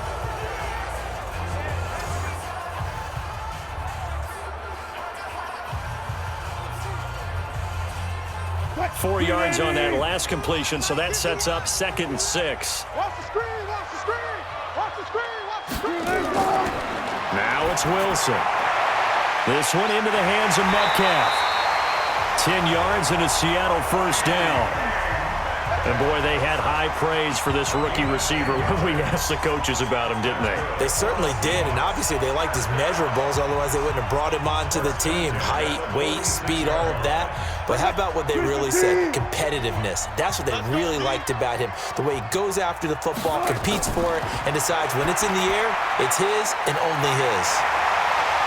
What? 4 yards on that last completion, so that sets up 2nd and 6. Watch the screen, watch the screen, watch the screen, watch the screen. Now it's Wilson. This one into the hands of Metcalf. 10 yards and a Seattle first down. And, boy, they had high praise for this rookie receiver when we asked the coaches about him, didn't they? They certainly did, and obviously they liked his measurables, otherwise they wouldn't have brought him onto the team. Height, weight, speed, all of that. But how about what they really said? Competitiveness. That's what they really liked about him. The way he goes after the football, competes for it, and decides when it's in the air, it's his and only his.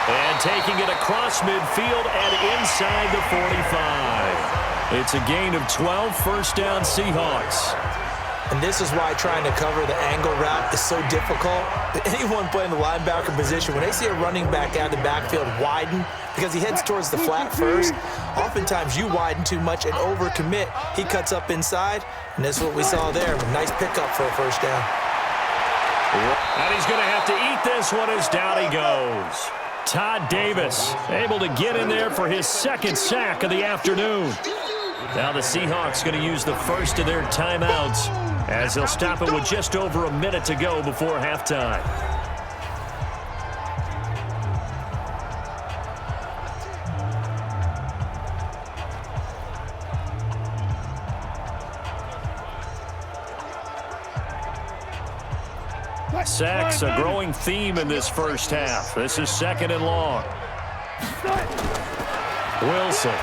And taking it across midfield and inside the 45. It's a gain of 12, first down Seahawks. And this is why trying to cover the angle route is so difficult. Anyone playing the linebacker position, when they see a running back out of the backfield widen, because he heads towards the flat first, oftentimes you widen too much and overcommit. He cuts up inside, and that's what we saw there. Nice pickup for a first down. And he's going to have to eat this one as down he goes. Todd Davis able to get in there for his 2nd sack of the afternoon. Now the Seahawks going to use the first of their timeouts as they'll stop it with just over a minute to go before halftime. Sacks, a growing theme in this first half. This is 2nd and long. Wilson.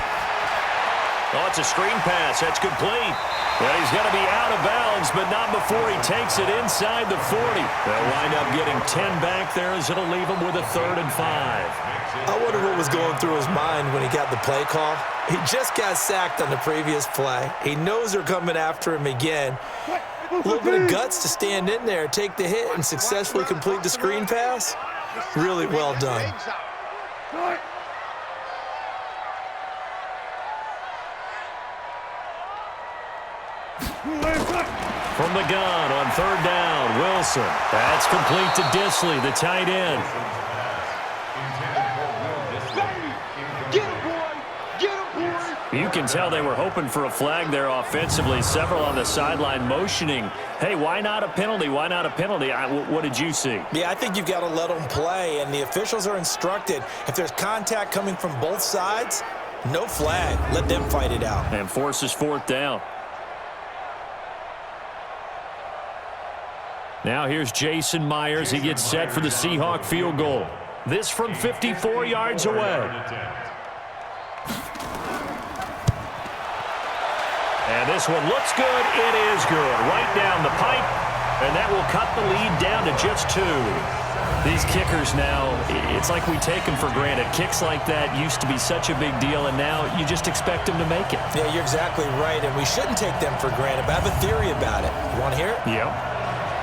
Oh, it's a screen pass. That's complete. Well, he's going to be out of bounds, but not before he takes it inside the 40. They'll wind up getting 10 back there as it'll leave him with a 3rd and 5. I wonder what was going through his mind when he got the play call. He just got sacked on the previous play. He knows they're coming after him again. A little bit of guts to stand in there, take the hit, and successfully complete the screen pass. Really well done. From the gun on 3rd down, Wilson. That's complete to Disley, the tight end. You can tell they were hoping for a flag there offensively. Several on the sideline motioning, hey, why not a penalty? Why not a penalty? What did you see? Yeah, I think you've got to let them play, and the officials are instructed, if there's contact coming from both sides, no flag. Let them fight it out. And forces 4th down. Now here's Jason Myers. He gets set for the Seahawk field goal. This from 54 yards away. And this one looks good. It is good. Right down the pipe. And that will cut the lead down to just 2. These kickers now, it's like we take them for granted. Kicks like that used to be such a big deal, and now you just expect them to make it. Yeah, you're exactly right, and we shouldn't take them for granted, but I have a theory about it. You want to hear it? Yep.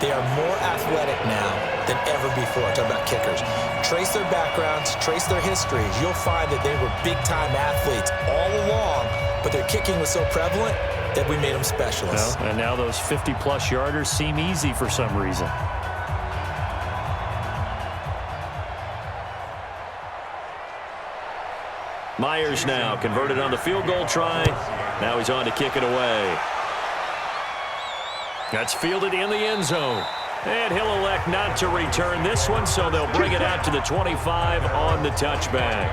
They are more athletic now than ever before. I'm talking about kickers. Trace their backgrounds, trace their histories. You'll find that they were big-time athletes all along, but their kicking was so prevalent that we made them specialists. Well, and now those 50-plus yarders seem easy for some reason. Myers now converted on the field goal try. Now he's on to kick it away. That's fielded in the end zone. And he'll elect not to return this one, so they'll bring it out to the 25 on the touchback.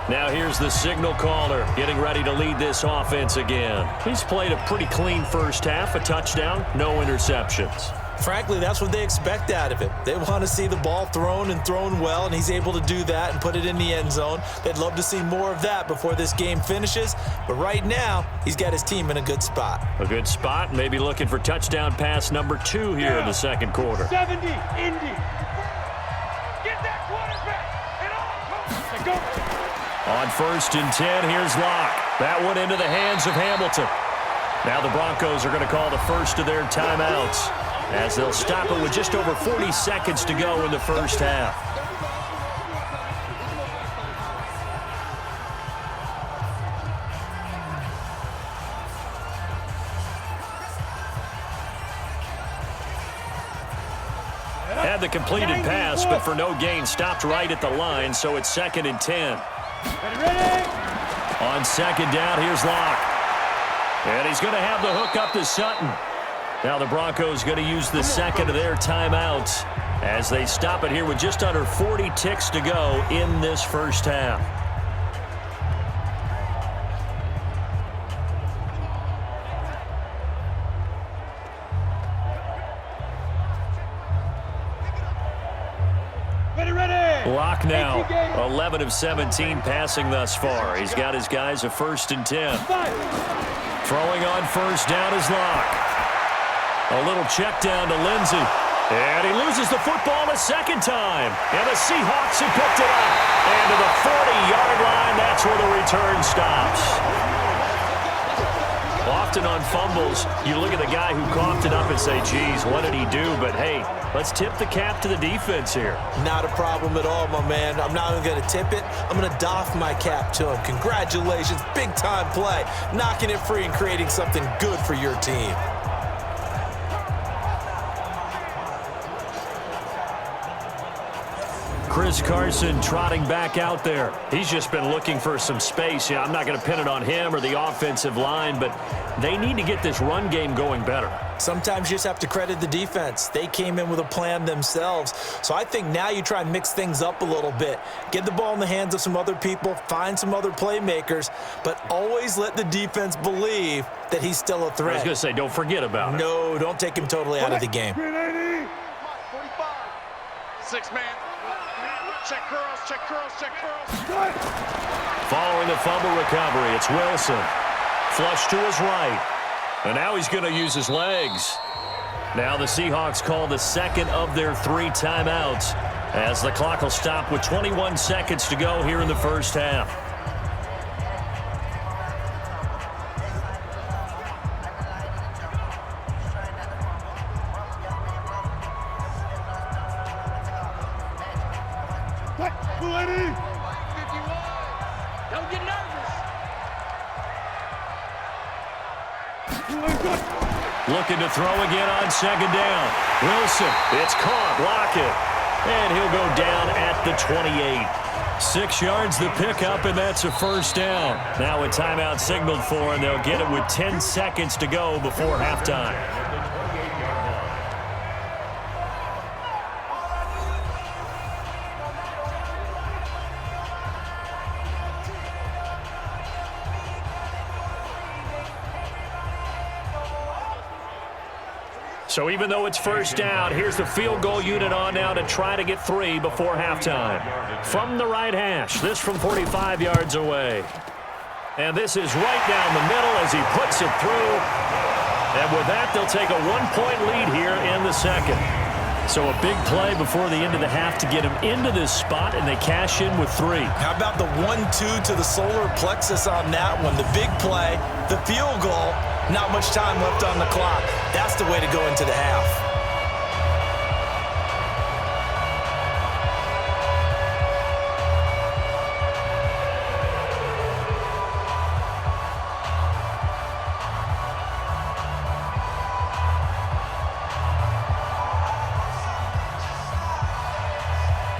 Now here's the signal caller getting ready to lead this offense again. He's played a pretty clean first half, a touchdown, no interceptions. Frankly, that's what they expect out of him. They want to see the ball thrown and thrown well, and he's able to do that and put it in the end zone. They'd love to see more of that before this game finishes, but right now, he's got his team in a good spot. A good spot, maybe looking for touchdown pass number 2 here in the second quarter. 70, Indy. Get that quarterback, and go. On 1st and 10, here's Locke. That one into the hands of Hamilton. Now the Broncos are going to call the first of their timeouts, as they'll stop it with just over 40 seconds to go in the first half. Had the completed pass, but for no gain, stopped right at the line, so it's 2nd and 10. Ready? On 2nd down, here's Locke. And he's going to have the hook up to Sutton. Now the Broncos going to use the second of their timeouts as they stop it here with just under 40 ticks to go in this first half. Locke now, 11 of 17 passing thus far. He's got his guys a 1st and 10. Throwing on 1st down is Locke. A little check down to Lindsey. And he loses the football a second time. And the Seahawks have picked it up. And to the 40-yard line, that's where the return stops. Often on fumbles, you look at the guy who coughed it up and say, geez, what did he do? But, hey, let's tip the cap to the defense here. Not a problem at all, my man. I'm not even going to tip it. I'm going to doff my cap to him. Congratulations. Big-time play. Knocking it free and creating something good for your team. Chris Carson trotting back out there. He's just been looking for some space. Yeah, I'm not going to pin it on him or the offensive line, but they need to get this run game going better. Sometimes you just have to credit the defense. They came in with a plan themselves. So I think now you try and mix things up a little bit. Get the ball in the hands of some other people, find some other playmakers, but always let the defense believe that he's still a threat. I was going to say, don't forget about it. No, don't take him totally out of the game. 45. 6-man. Check curls. Following the fumble recovery, it's Wilson. Flush to his right. And now he's going to use his legs. Now the Seahawks call the second of their 3 timeouts as the clock will stop with 21 seconds to go here in the first half. Don't get nervous. Looking to throw again on 2nd down. Wilson, it's caught, Lockett. And he'll go down at the 28. 6 yards the pickup, and that's a 1st down. Now a timeout signaled for, and they'll get it with 10 seconds to go before halftime. So even though it's 1st down, here's the field goal unit on now to try to get 3 before halftime. From the right hash, this from 45 yards away. And this is right down the middle as he puts it through. And with that, they'll take a 1-point lead here in the second. So a big play before the end of the half to get them into this spot, and they cash in with 3. How about the 1-2 to the solar plexus on that one? The big play, the field goal, not much time left on the clock. That's the way to go into the half.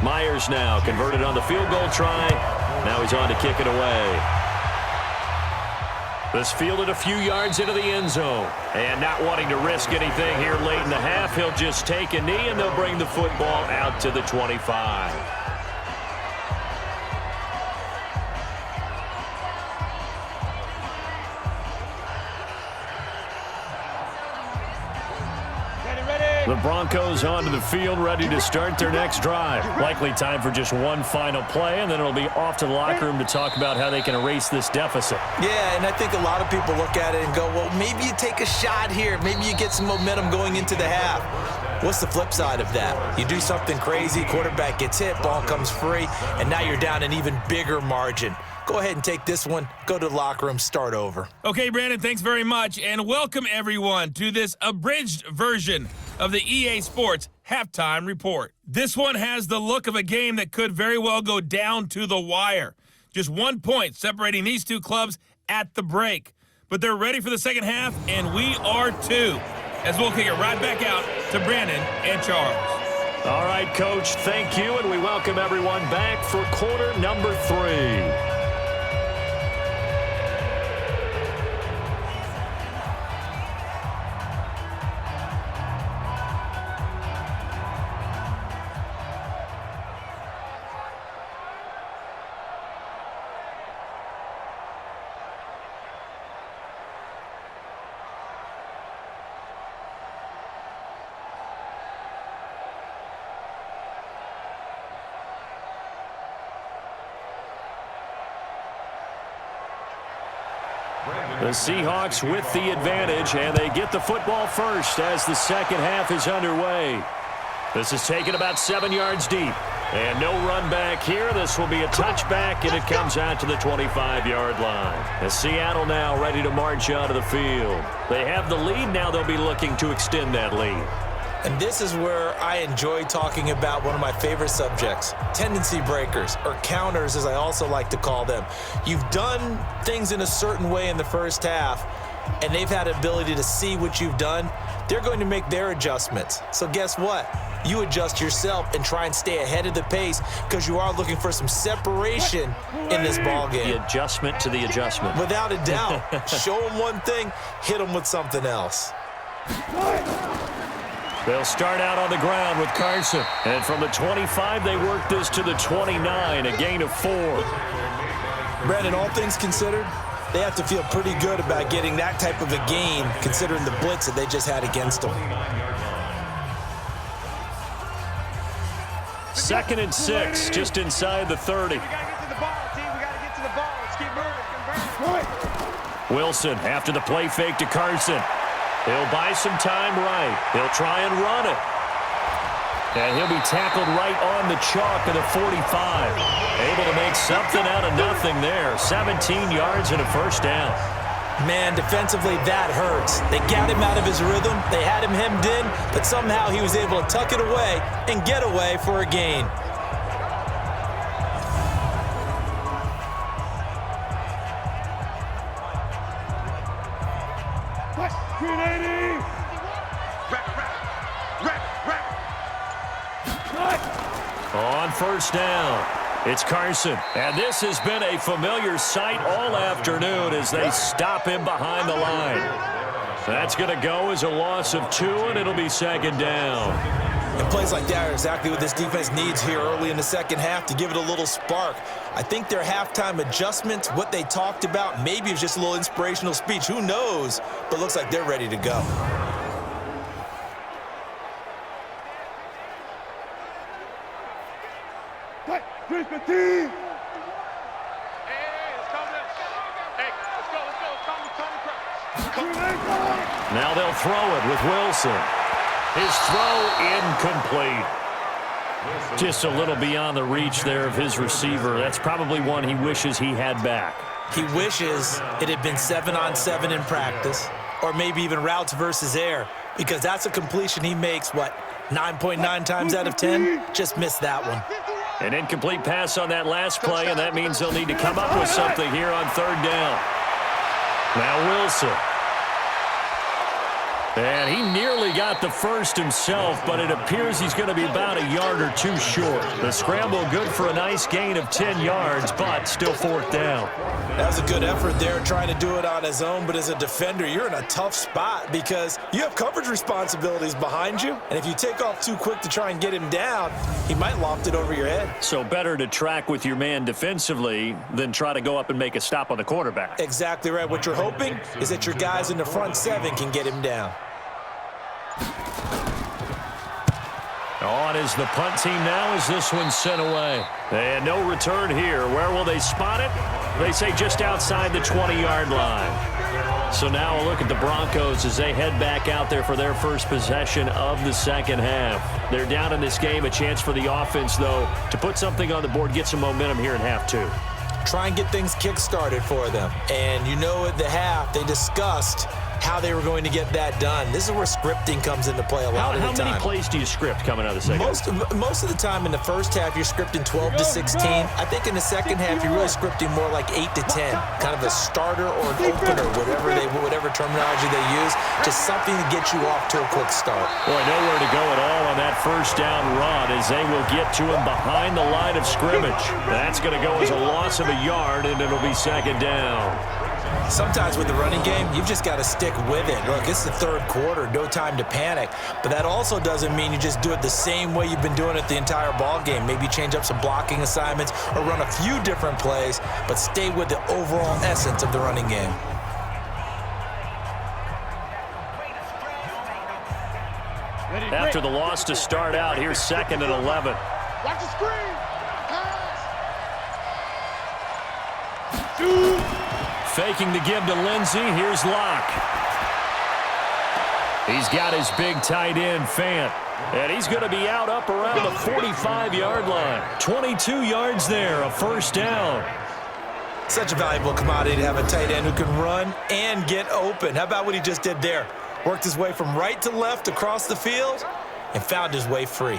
Myers now converted on the field goal try. Now he's on to kick it away. This fielded a few yards into the end zone. And not wanting to risk anything here late in the half, he'll just take a knee and they'll bring the football out to the 25. The Broncos onto the field, ready to start their next drive. Likely time for just one final play, and then it'll be off to the locker room to talk about how they can erase this deficit. Yeah, and I think a lot of people look at it and go, well, maybe you take a shot here. Maybe you get some momentum going into the half. What's the flip side of that? You do something crazy, quarterback gets hit, ball comes free, and now you're down an even bigger margin. Go ahead and take this one, go to the locker room, start over. Okay, Brandon, thanks very much, and welcome everyone to this abridged version of the EA Sports Halftime Report. This one has the look of a game that could very well go down to the wire. Just 1 point separating these two clubs at the break. But they're ready for the second half, and we are too, as we'll kick it right back out to Brandon and Charles. All right, Coach, thank you, and we welcome everyone back for quarter number 3. The Seahawks with the advantage, and they get the football first as the second half is underway. This is taken about 7 yards deep. And no run back here. This will be a touchback, and it comes out to the 25-yard line. As Seattle now ready to march out of the field. They have the lead. Now they'll be looking to extend that lead. And this is where I enjoy talking about one of my favorite subjects, tendency breakers, or counters as I also like to call them. You've done things in a certain way in the first half, and they've had the ability to see what you've done. They're going to make their adjustments. So guess what? You adjust yourself and try and stay ahead of the pace because you are looking for some separation in this ballgame. The adjustment to the adjustment. Without a doubt. Show them one thing, hit them with something else. They'll start out on the ground with Carson. And from the 25, they work this to the 29, a gain of 4. Brandon, all things considered, they have to feel pretty good about getting that type of a gain considering the blitz that they just had against them. 2nd and 6, just inside the 30. We got to get to the ball, team. We got to get to the ball. Let's keep moving. Wilson after the play fake to Carson. He'll buy some time right. He'll try and run it. And he'll be tackled right on the chalk of the 45. Able to make something out of nothing there. 17 yards and a first down. Man, defensively, that hurts. They got him out of his rhythm. They had him hemmed in, but somehow he was able to tuck it away and get away for a gain. On first down, it's Carson. And this has been a familiar sight all afternoon as they stop him behind the line. That's going to go as a loss of 2, and it'll be 2nd down. And plays like that are exactly what this defense needs here early in the second half to give it a little spark. I think their halftime adjustments, what they talked about, maybe it was just a little inspirational speech. Who knows? But looks like they're ready to go. Hey, let's go. Let's go. Let's calm the crowd. Now they'll throw it with Wilson. His throw incomplete. Just a little beyond the reach there of his receiver. That's probably one he wishes he had back. He wishes it had been 7-on-7 in practice, or maybe even routes versus air, because that's a completion he makes, 9.9 times out of 10? Just missed that one. An incomplete pass on that last play, and that means they'll need to come up with something here on third down. Now Wilson. And he nearly got the first himself, but it appears he's going to be about a yard or two short. The scramble good for a nice gain of 10 yards, but still fourth down. That was a good effort there, trying to do it on his own, but as a defender, you're in a tough spot because you have coverage responsibilities behind you, and if you take off too quick to try and get him down, he might loft it over your head. So better to track with your man defensively than try to go up and make a stop on the quarterback. Exactly right. What you're hoping is that your guys in the front seven can get him down. On is the punt team now as this one's sent away. And no return here. Where will they spot it? They say just outside the 20-yard line. So now a look at the Broncos as they head back out there for their first possession of the second half. They're down in this game. A chance for the offense, though, to put something on the board, get some momentum here in half two. Try and get things kick-started for them. And you know at the half, they discussed how they were going to get that done. This is where scripting comes into play a lot of the time. How many plays do you script coming out of the second half? Most of the time in the first half, you're scripting 12 to 16. I think in the second half, you're really scripting more like 8 to 10. Kind of a starter or an opener, whatever terminology they use. Just something to get you off to a quick start. Boy, nowhere to go at all on that first down run as they will get to him behind the line of scrimmage. That's going to go as a loss of a yard, and it'll be second down. Sometimes with the running game, you've just got to stick with it. Look, it's the third quarter, no time to panic. But that also doesn't mean you just do it the same way you've been doing it the entire ball game. Maybe change up some blocking assignments or run a few different plays, but stay with the overall essence of the running game. After the loss to start out, here's 2nd and 11. Watch the screen. Faking the give to Lindsey. Here's Locke. He's got his big tight end, Fant. And he's going to be out up around the 45-yard line. 22 yards there, a first down. Such a valuable commodity to have a tight end who can run and get open. How about what he just did there? Worked his way from right to left across the field and found his way free.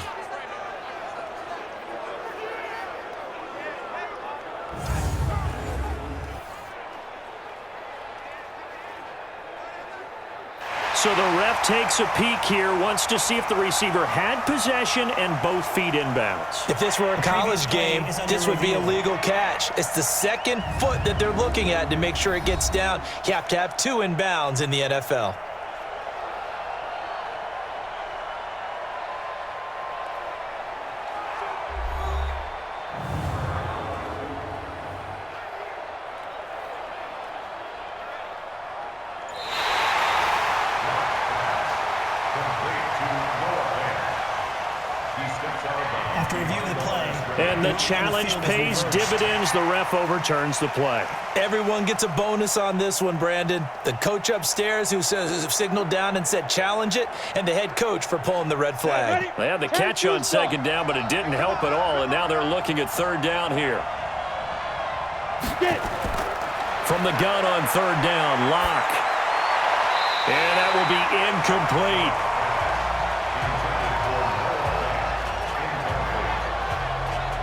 So the ref takes a peek here, wants to see if the receiver had possession and both feet inbounds. If this were a college game, this would be a legal catch. It's the second foot that they're looking at to make sure it gets down. You have to have 2 inbounds in the NFL. After reviewing the play, and the challenge pays dividends. The ref overturns the play. Everyone gets a bonus on this one, Brandon. The coach upstairs who signaled down and said challenge it, and the head coach for pulling the red flag. They had the catch on second down, but it didn't help at all, and now they're looking at third down here. From the gun on third down, Locke. And that will be incomplete.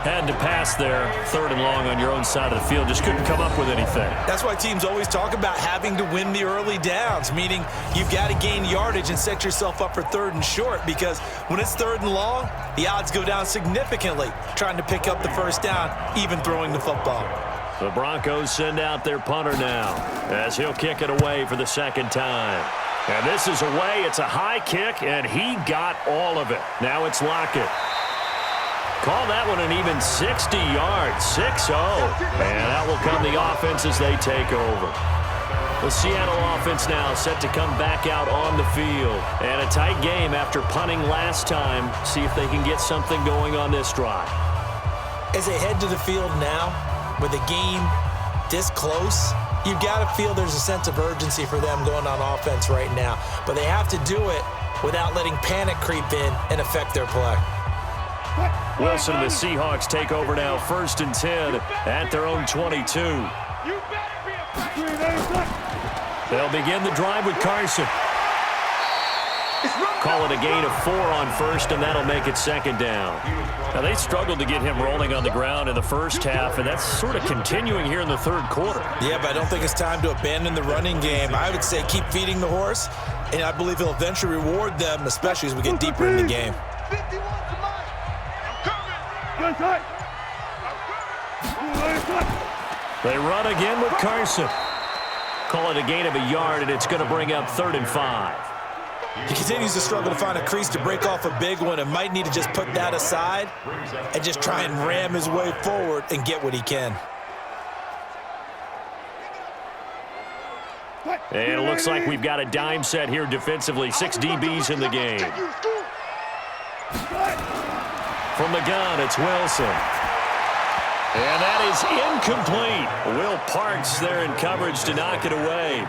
Had to pass there, 3rd and long on your own side of the field. Just couldn't come up with anything. That's why teams always talk about having to win the early downs, meaning you've got to gain yardage and set yourself up for 3rd and short, because when it's 3rd and long, the odds go down significantly trying to pick up the first down, even throwing the football. The Broncos send out their punter now as he'll kick it away for the second time. And this is away. It's a high kick, and he got all of it. Now it's Lockett. Call that one an even 60 yards, 6-0. And that will come the offense as they take over. The Seattle offense now set to come back out on the field. And a tight game after punting last time. See if they can get something going on this drive. As they head to the field now, with the game this close, You've got to feel there's a sense of urgency for them going on offense right now. But they have to do it without letting panic creep in and affect their play. Wilson and the Seahawks take over now, 1st and 10 at their own 22. They'll begin the drive with Carson. Call it a gain of 4 on 1st, and that'll make it 2nd down. Now, they struggled to get him rolling on the ground in the first half, and that's sort of continuing here in the 3rd quarter. Yeah, but I don't think it's time to abandon the running game. I would say keep feeding the horse, and I believe he'll eventually reward them, especially as we get deeper in the game. They run again with Carson. Call it a gain of a yard, and it's going to bring up 3rd and 5. He continues to struggle to find a crease to break off a big one and might need to just put that aside and just try and ram his way forward and get what he can. And it looks like we've got a dime set here defensively. 6 DBs in the game. From the gun, it's Wilson. And that is incomplete. Will Parks there in coverage to knock it away.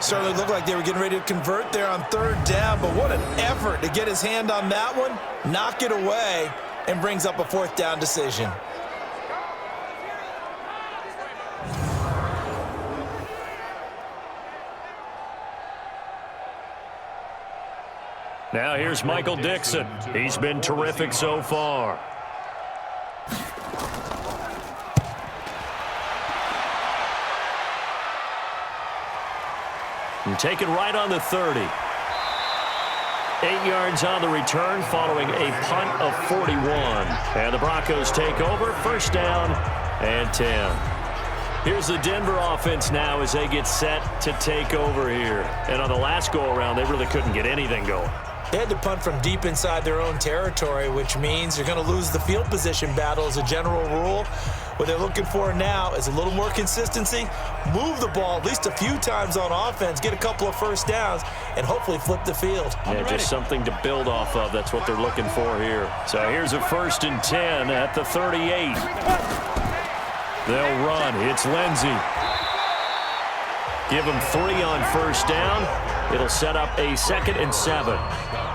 Certainly looked like they were getting ready to convert there on 3rd down, but what an effort to get his hand on that one, knock it away, and brings up a 4th down decision. Now here's Michael Dixon. He's been terrific so far. And take it right on the 30. 8 yards on the return following a punt of 41. And the Broncos take over, 1st down and 10. Here's the Denver offense now as they get set to take over here. And on the last go-around, they really couldn't get anything going. They had to punt from deep inside their own territory, which means you're going to lose the field position battle as a general rule. What they're looking for now is a little more consistency, move the ball at least a few times on offense, get a couple of 1st downs, and hopefully flip the field. Yeah, just something to build off of. That's what they're looking for here. So here's a 1st and 10 at the 38. They'll run. It's Lindsey. Give him 3 on 1st down. It'll set up a 2nd and 7.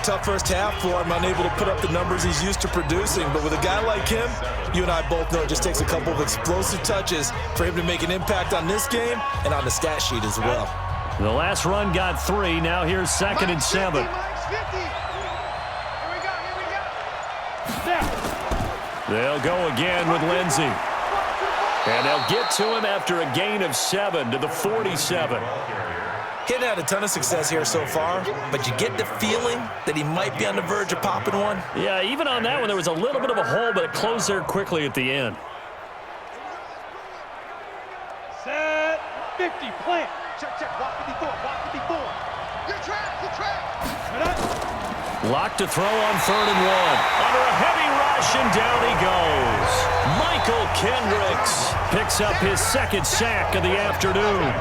Tough first half for him, unable to put up the numbers he's used to producing. But with a guy like him, you and I both know it just takes a couple of explosive touches for him to make an impact on this game and on the stat sheet as well. The last run got 3. Now here's 2nd and 7. They'll go again with Lindsey. And they'll get to him after a gain of 7 to the 47. He's had a ton of success here so far, but you get the feeling that he might be on the verge of popping one. Yeah, even on that one, there was a little bit of a hole, but it closed there quickly at the end. Set 50, plant. Check, walk 54, walk 54. You're trapped. Locked to throw on 3rd and 1. Under a heavy rush, and down he goes. Michael Kendricks picks up his 2nd sack of the afternoon.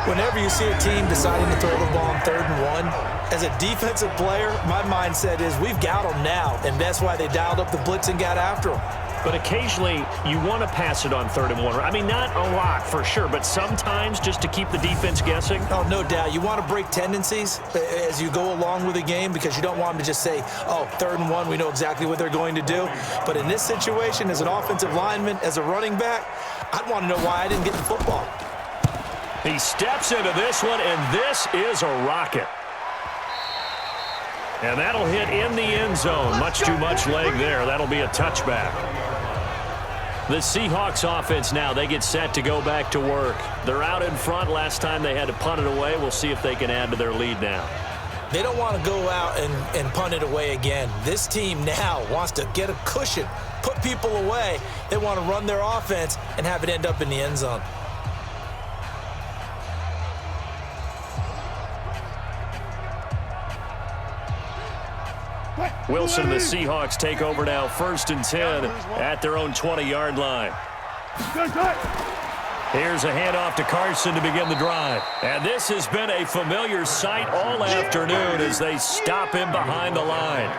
Whenever you see a team deciding to throw the ball on 3rd and 1, as a defensive player, my mindset is we've got them now, and that's why they dialed up the blitz and got after them. But occasionally, you want to pass it on 3rd and 1. I mean, not a lot for sure, but sometimes just to keep the defense guessing. Oh, no doubt. You want to break tendencies as you go along with the game because you don't want them to just say, oh, 3rd and 1, we know exactly what they're going to do. But in this situation, as an offensive lineman, as a running back, I'd want to know why I didn't get the football. He steps into this one, and this is a rocket. And that'll hit in the end zone. Much too much leg there. That'll be a touchback. The Seahawks offense now, they get set to go back to work. They're out in front. Last time they had to punt it away. We'll see if they can add to their lead now. They don't want to go out and punt it away again. This team now wants to get a cushion, put people away. They want to run their offense and have it end up in the end zone. Wilson and the Seahawks take over now, 1st and 10 at their own 20-yard line. Here's a handoff to Carson to begin the drive. And this has been a familiar sight all afternoon as they stop him behind the line.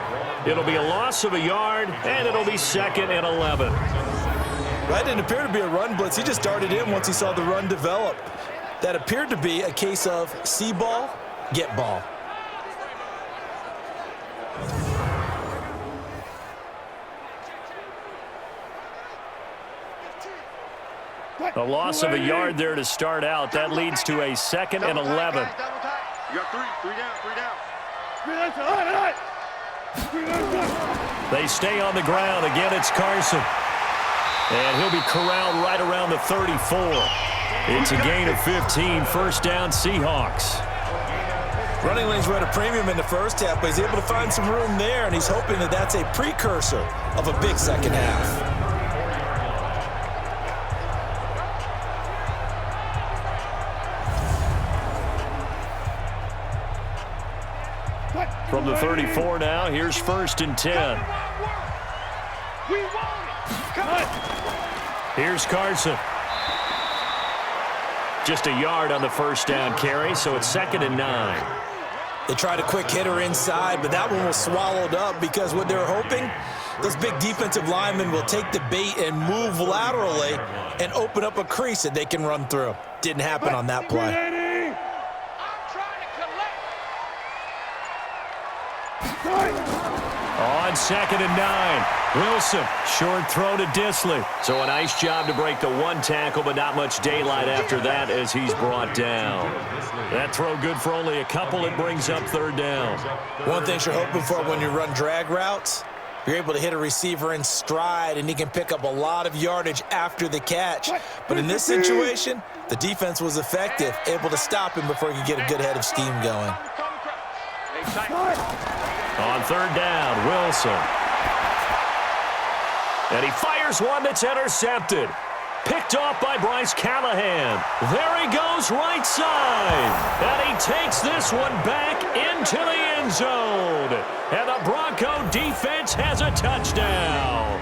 It'll be a loss of a yard, and it'll be 2nd and 11. That didn't appear to be a run blitz. He just darted in once he saw the run develop. That appeared to be a case of see ball, get ball. A loss of a yard there to start out. That leads to a 2nd and 11. You got three down. They stay on the ground. Again, it's Carson. And he'll be corralled right around the 34. It's a gain of 15. First down, Seahawks. Running lanes were at a premium in the first half, but he's able to find some room there, and he's hoping that that's a precursor of a big second half. From the 34 now, here's 1st and 10. Here's Carson. Just a yard on the first down carry, so it's 2nd and 9. They tried a quick hitter inside, but that one was swallowed up because what they're hoping, those big defensive linemen will take the bait and move laterally and open up a crease that they can run through. Didn't happen on that play. On 2nd and 9, Wilson, short throw to Disley. So a nice job to break the one tackle, but not much daylight after that as he's brought down. That throw good for only a couple. It brings up 3rd down. One thing you're hoping for when you run drag routes, you're able to hit a receiver in stride, and he can pick up a lot of yardage after the catch. But in this situation, the defense was effective, able to stop him before he could get a good head of steam going. On 3rd down, Wilson. And he fires one that's intercepted. Picked off by Bryce Callahan. There he goes right side. And he takes this one back into the end zone. And the Bronco defense has a touchdown.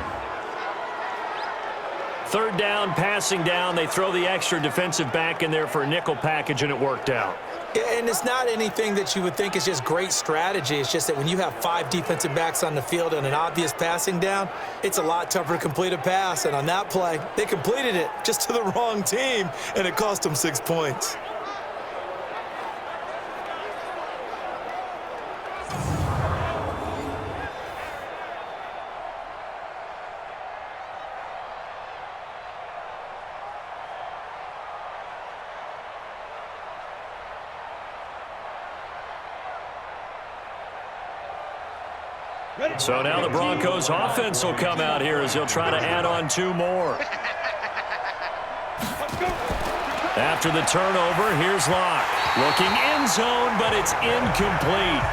3rd down, passing down. They throw the extra defensive back in there for a nickel package, and it worked out. And it's not anything that you would think is just great strategy. It's just that when you have 5 defensive backs on the field and an obvious passing down, it's a lot tougher to complete a pass. And on that play, they completed it just to the wrong team, and it cost them 6 points. So now the Broncos offense will come out here as they'll try to add on 2 more. After the turnover, here's Locke. Looking end zone, but it's incomplete.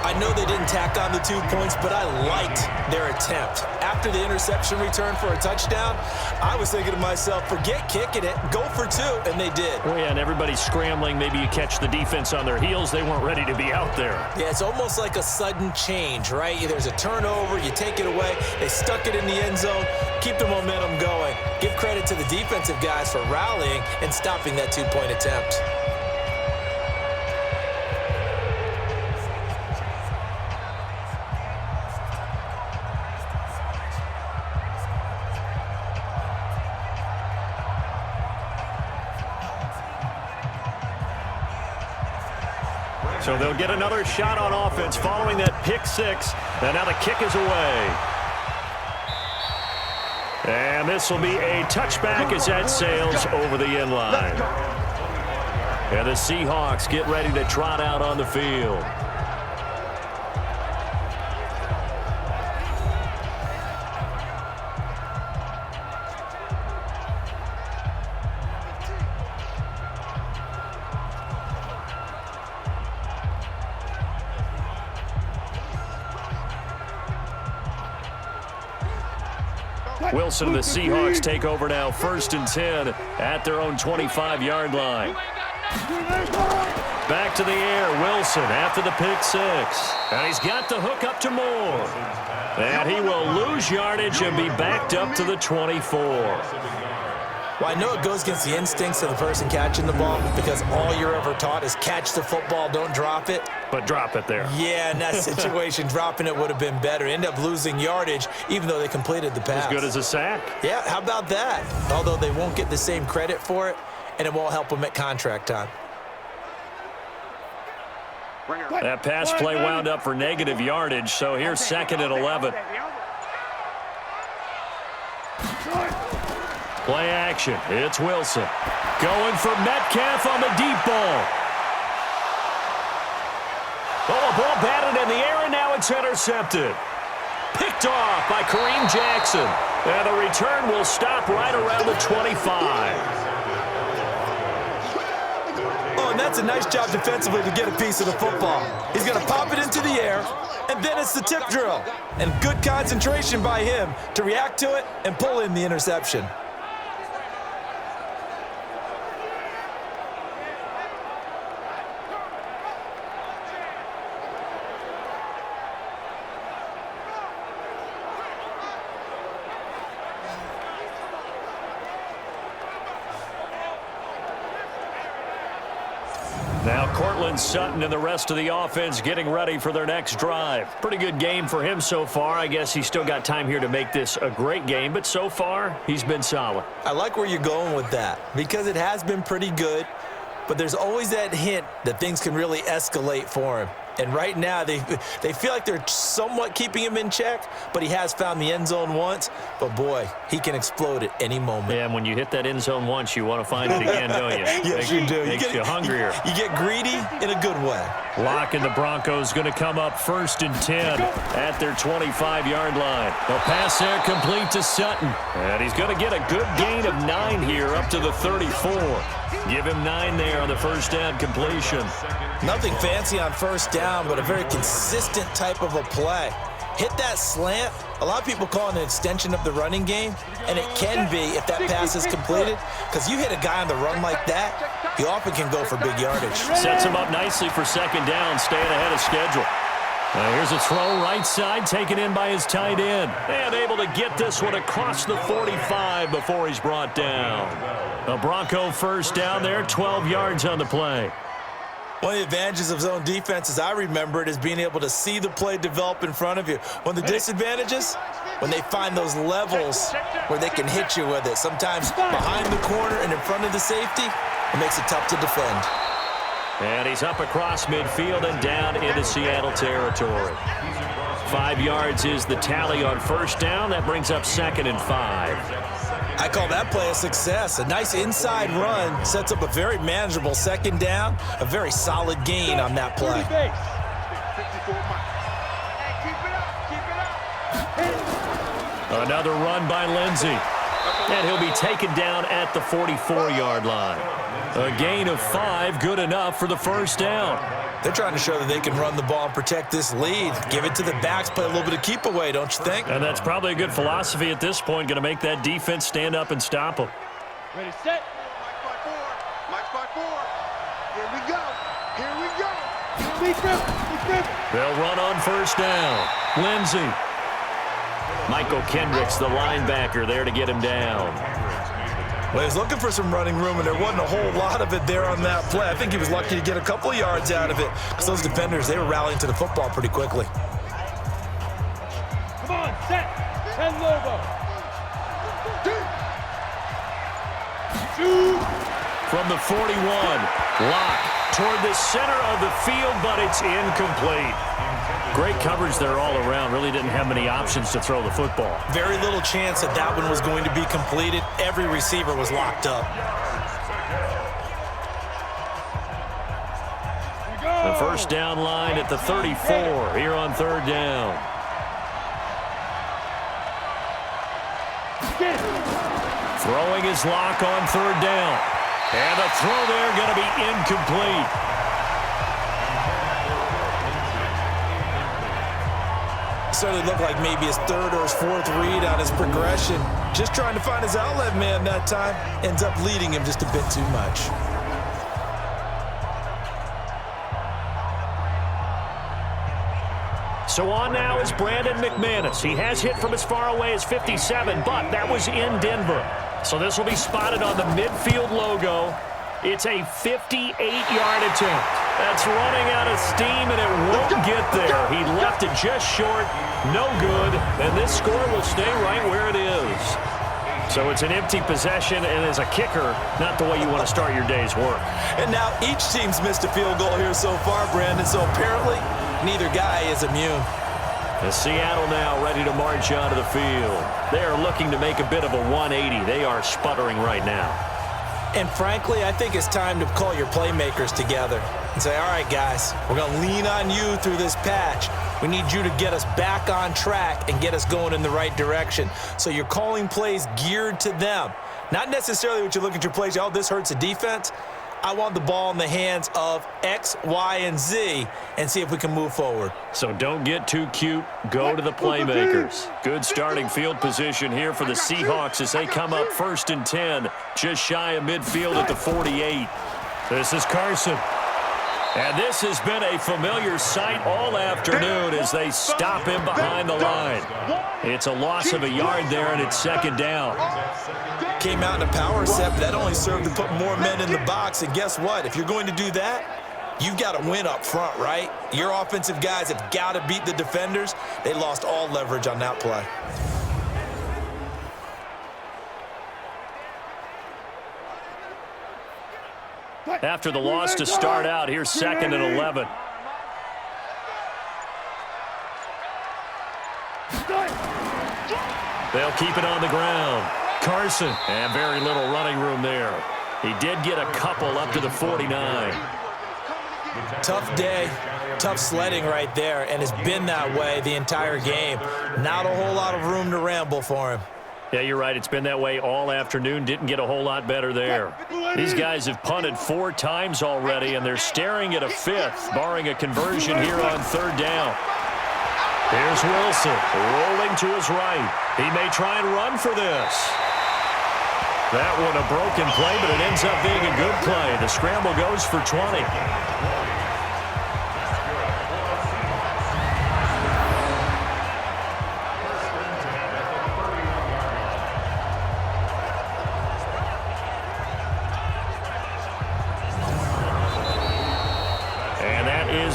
I know they didn't tack on the 2 points, but I liked their attempt. After the interception return for a touchdown, I was thinking to myself, forget kicking it, go for 2, and they did. Oh, yeah, and everybody's scrambling. Maybe you catch the defense on their heels. They weren't ready to be out there. Yeah, it's almost like a sudden change, right? There's a turnover, you take it away, they stuck it in the end zone, keep the momentum going. Give credit to the defensive guys for rallying and stopping that 2-point attempt. So they'll get another shot on offense following that pick 6. And now the kick is away. And this will be a touchback as that sails over the end line. And the Seahawks get ready to trot out on the field. Wilson and the Seahawks take over now, 1st and 10 at their own 25-yard line. Back to the air, Wilson after the pick 6. And he's got the hook up to Moore. And he will lose yardage and be backed up to the 24. Well, I know it goes against the instincts of the person catching the ball because all you're ever taught is catch the football, don't drop it. But drop it there. Yeah, in that situation, dropping it would have been better. End up losing yardage, even though they completed the pass. As good as a sack. Yeah, how about that? Although they won't get the same credit for it, and it won't help them at contract time. That pass play wound up for negative yardage, so here's 2nd and 11. Play action. It's Wilson. Going for Metcalf on the deep ball. Oh, a ball batted in the air, and now it's intercepted. Picked off by Kareem Jackson. And the return will stop right around the 25. Oh, and that's a nice job defensively to get a piece of the football. He's going to pop it into the air, and then it's the tip drill. And good concentration by him to react to it and pull in the interception. Now Cortland Sutton and the rest of the offense getting ready for their next drive. Pretty good game for him so far. I guess he's still got time here to make this a great game, but so far he's been solid. I like where you're going with that because it has been pretty good, but there's always that hint that things can really escalate for him. And right now, they feel like they're somewhat keeping him in check, but he has found the end zone once. But, boy, he can explode at any moment. Yeah, and when you hit that end zone once, you want to find it again, don't you? Yes, you do. Makes you hungrier. You get greedy in a good way. Lock and the Broncos going to come up 1st and 10 at their 25-yard line. The pass there complete to Sutton. And he's going to get a good gain of 9 here up to the 34. Give him 9 there on the first down completion. Nothing fancy on first down, but a very consistent type of a play. Hit that slant. A lot of people call it an extension of the running game, and it can be if that pass is completed, because you hit a guy on the run like that, he often can go for big yardage. Sets him up nicely for 2nd down, staying ahead of schedule. Here's a throw right side, taken in by his tight end. And able to get this one across the 45 before he's brought down. A Bronco first down there, 12 yards on the play. One of the advantages of zone defense, as I remember it, is being able to see the play develop in front of you. One of the disadvantages, when they find those levels where they can hit you with it. Sometimes behind the corner and in front of the safety, it makes it tough to defend. And he's up across midfield and down into Seattle territory. 5 yards is the tally on first down. That brings up 2nd and 5. I call that play a success. A nice inside run sets up a very manageable 2nd down. A very solid gain on that play. Another run by Lindsey. And he'll be taken down at the 44-yard line. A gain of 5, good enough for the first down. They're trying to show that they can run the ball and protect this lead. Give it to the backs, play a little bit of keep away, don't you think? And that's probably a good philosophy at this point, going to make that defense stand up and stop them. Ready, set. Mike's by 4. Here we go. Here we go. They'll run on first down. Lindsey. Michael Kendricks, the linebacker, there to get him down. Well, he was looking for some running room, and there wasn't a whole lot of it there on that play. I think he was lucky to get a couple of yards out of it because those defenders, they were rallying to the football pretty quickly. Come on, set. 10 Lobo. From the 41, Lock toward the center of the field, but it's incomplete. Great coverage there all around. Really didn't have many options to throw the football. Very little chance that that one was going to be completed. Every receiver was locked up. The first down line at the 34 here on third down. Throwing his Lock on third down. And the throw there going to be incomplete. Certainly looked like maybe his 3rd or his 4th read on his progression. Just trying to find his outlet man that time. Ends up leading him just a bit too much. So on now is Brandon McManus. He has hit from as far away as 57, but that was in Denver. So this will be spotted on the midfield logo. It's a 58-yard attempt. That's running out of steam, and it won't get there. He left it just short. No good. And this score will stay right where it is. So it's an empty possession, and as a kicker, not the way you want to start your day's work. And now each team's missed a field goal here so far, Brandon, so apparently neither guy is immune. As Seattle now ready to march onto the field. They are looking to make a bit of a 180. They are sputtering right now. And frankly, I think it's time to call your playmakers together and say, all right, guys, we're going to lean on you through this patch. We need you to get us back on track and get us going in the right direction. So you're calling plays geared to them. Not necessarily what you look at your plays, oh, this hurts the defense. I want the ball in the hands of X, Y, and Z and see if we can move forward. So don't get too cute. Go to the playmakers. Good starting field position here for the Seahawks as they come up 1st and 10, just shy of midfield at the 48. This is Carson. And this has been a familiar sight all afternoon as they stop him behind the line. It's a loss of a yard there, and it's 2nd down. Came out in a power set, but that only served to put more men in the box. And guess what? If you're going to do that, you've got to win up front, right? Your offensive guys have got to beat the defenders. They lost all leverage on that play. After the loss to start out, here's 2nd and 11. They'll keep it on the ground. Carson, and very little running room there. He did get a couple up to the 49. Tough day, tough sledding right there, and it's been that way the entire game. Not a whole lot of room to ramble for him. Yeah, you're right. It's been that way all afternoon. Didn't get a whole lot better there. These guys have punted 4 times already, and they're staring at a 5th, barring a conversion here on 3rd down. Here's Wilson, rolling to his right. He may try and run for this. That one a broken play, but it ends up being a good play. The scramble goes for 20.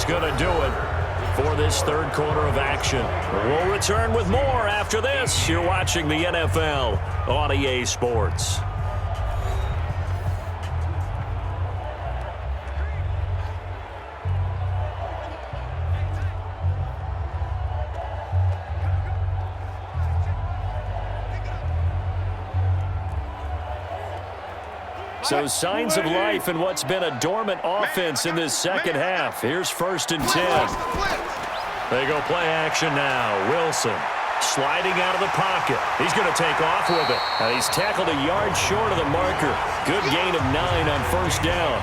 Going to do it for this 3rd quarter of action. We'll return with more after this. You're watching the NFL on EA Sports. So signs of life in what's been a dormant offense in this 2nd half. Here's 1st and 10. They go play action now. Wilson sliding out of the pocket. He's going to take off with it. And he's tackled a yard short of the marker. Good gain of 9 on 1st down.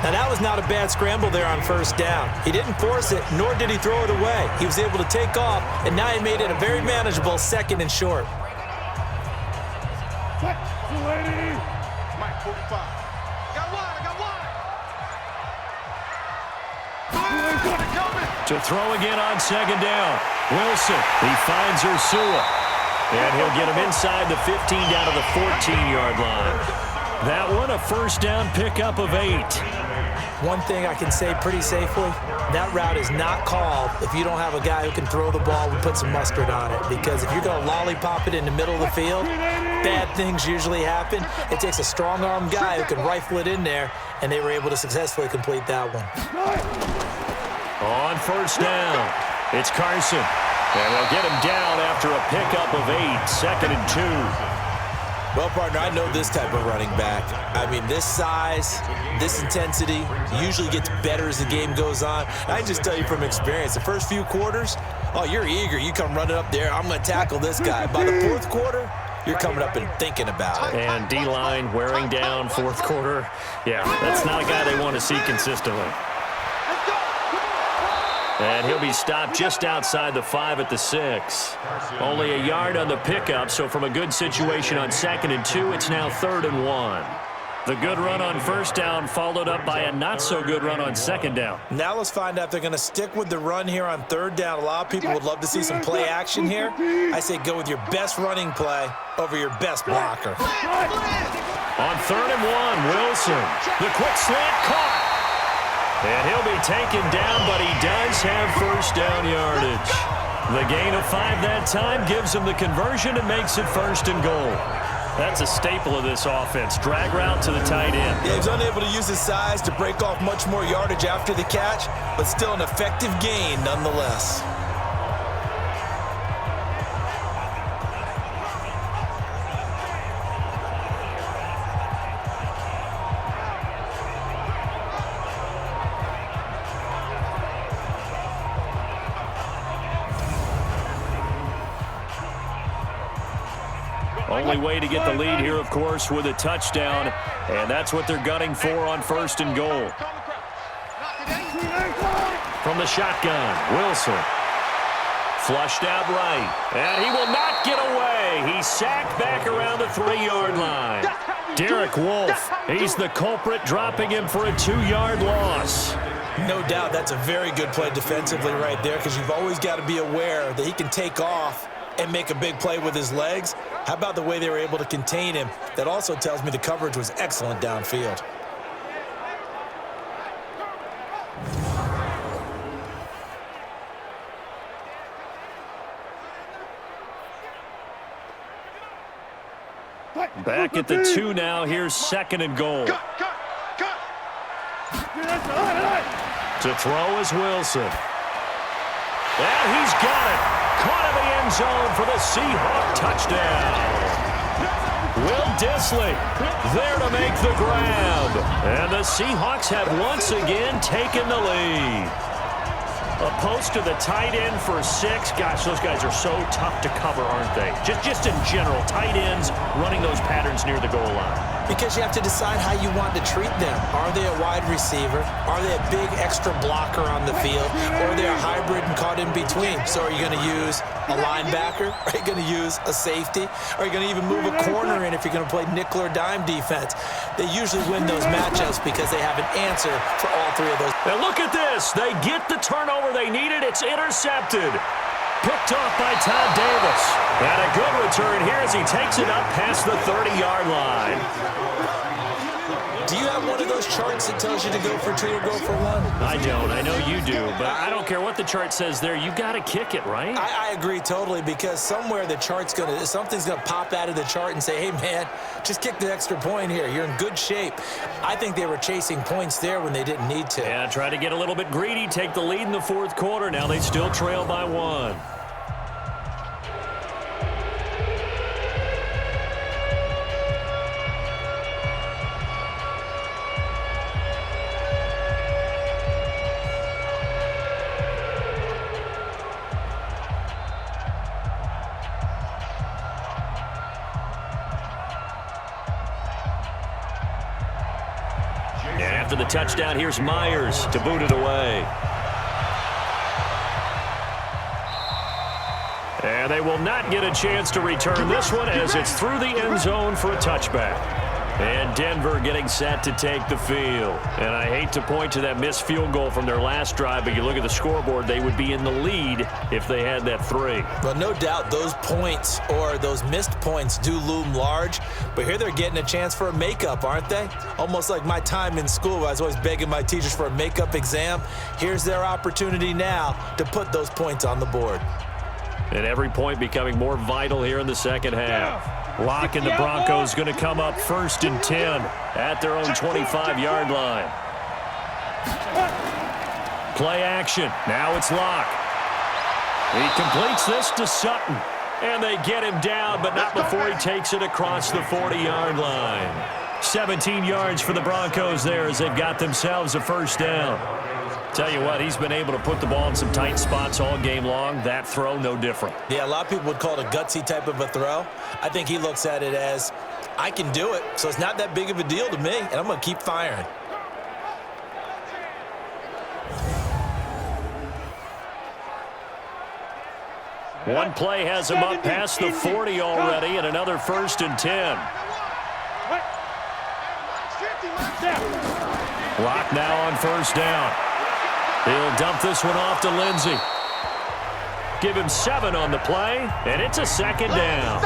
Now that was not a bad scramble there on 1st down. He didn't force it, nor did he throw it away. He was able to take off, and now he made it a very manageable 2nd and short. To throw again on 2nd down. Wilson, he finds Ursula. And he'll get him inside the 15 down to the 14-yard line. That one, a 1st down pickup of 8. One thing I can say pretty safely, that route is not called if you don't have a guy who can throw the ball and put some mustard on it. Because if you're going to lollipop it in the middle of the field, bad things usually happen. It takes a strong-arm guy who can rifle it in there, and they were able to successfully complete that one. On 1st down, it's Carson. And they'll get him down after a pickup of 8, 2nd and 2. Well, partner, I know this type of running back. I mean, this size, this intensity usually gets better as the game goes on. I just tell you from experience, the first few quarters, oh, you're eager. You come running up there, I'm going to tackle this guy. By the 4th quarter, you're coming up and thinking about it. And D-line wearing down 4th quarter. Yeah, that's not a guy they want to see consistently. And he'll be stopped just outside the 5 at the 6. Only a yard on the pickup, so from a good situation on 2nd and 2, it's now 3rd and 1. The good run on first down followed up by a not-so-good run on second down. Now let's find out if they're going to stick with the run here on third down. A lot of people would love to see some play action here. I say go with your best running play over your best blocker. On 3rd and 1, Wilson. The quick slant caught. And he'll be taken down, but he does have first down yardage. The gain of 5 that time gives him the conversion and makes it 1st and goal. That's a staple of this offense. Drag route to the tight end. Yeah, he's unable to use his size to break off much more yardage after the catch, but still an effective gain nonetheless. Only way to get the lead here, of course, with a touchdown, and that's what they're gunning for on 1st and goal. From the shotgun, Wilson. Flushed out right, and he will not get away. He's sacked back around the 3-yard line. Derek Wolfe, he's the culprit, dropping him for a 2-yard loss. No doubt that's a very good play defensively right there, because you've always got to be aware that he can take off and make a big play with his legs. How about the way they were able to contain him? That also tells me the coverage was excellent downfield. Back at the 2 now. Here's 2nd and goal. To throw is Wilson. And he's got it. Caught in the end zone for the Seahawks touchdown. Will Dissly there to make the grab. And the Seahawks have once again taken the lead. A post to the tight end for 6. Gosh, those guys are so tough to cover, aren't they? Just in general, tight ends running those patterns near the goal line. Because you have to decide how you want to treat them. Are they a wide receiver? Are they a big extra blocker on the field? Or are they a hybrid and caught in between? So are you going to use a linebacker? Are you going to use a safety? Are you going to even move a corner in if you're going to play nickel or dime defense? They usually win those matchups because they have an answer for all 3 of those. And look at this. They get the turnover they needed. It's intercepted. Picked off by Todd Davis. And a good return here as he takes it up past the 30-yard line. Do you have one of those charts that tells you to go for 2 or go for 1? I don't. I know you do. But I don't care what the chart says there. You got to kick it, right? I agree totally, because somewhere the chart's something's going to pop out of the chart and say, hey, man, just kick the extra point here. You're in good shape. I think they were chasing points there when they didn't need to. Yeah, try to get a little bit greedy, take the lead in the 4th quarter. Now they still trail by 1. After the touchdown, here's Myers to boot it away. And they will not get a chance to return this one as it's through the end zone for a touchback. And Denver getting set to take the field. And I hate to point to that missed field goal from their last drive, but you look at the scoreboard, they would be in the lead if they had that 3. Well, no doubt those points or those missed points do loom large, but here they're getting a chance for a makeup, aren't they? Almost like my time in school, I was always begging my teachers for a makeup exam. Here's their opportunity now to put those points on the board. And every point becoming more vital here in the second half. Locke and the Broncos going to come up 1st and 10 at their own 25-yard line. Play action. Now it's Locke. He completes this to Sutton. And they get him down, but not before he takes it across the 40-yard line. 17 yards for the Broncos there as they've got themselves a 1st down. Tell you what, he's been able to put the ball in some tight spots all game long. That throw, no different. Yeah, a lot of people would call it a gutsy type of a throw. I think he looks at it as, I can do it, so it's not that big of a deal to me, and I'm going to keep firing. One play has him up past the 40 already, and another 1st and 10. Clock now on first down. He'll dump this one off to Lindsey. Give him 7 on the play, and it's a second down.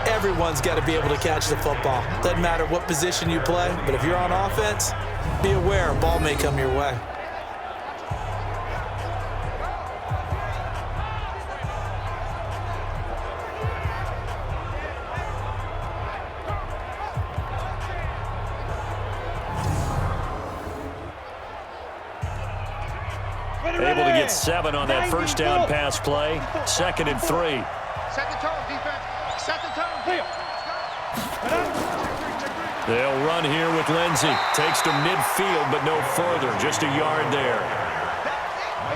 Everyone's got to be able to catch the football. Doesn't matter what position you play, but if you're on offense, be aware a ball may come your way. Able to get 7 on that first down pass play. 2nd and 3. Second turn, defense. Second turn. They'll run here with Lindsey. Takes to midfield, but no further. Just a yard there.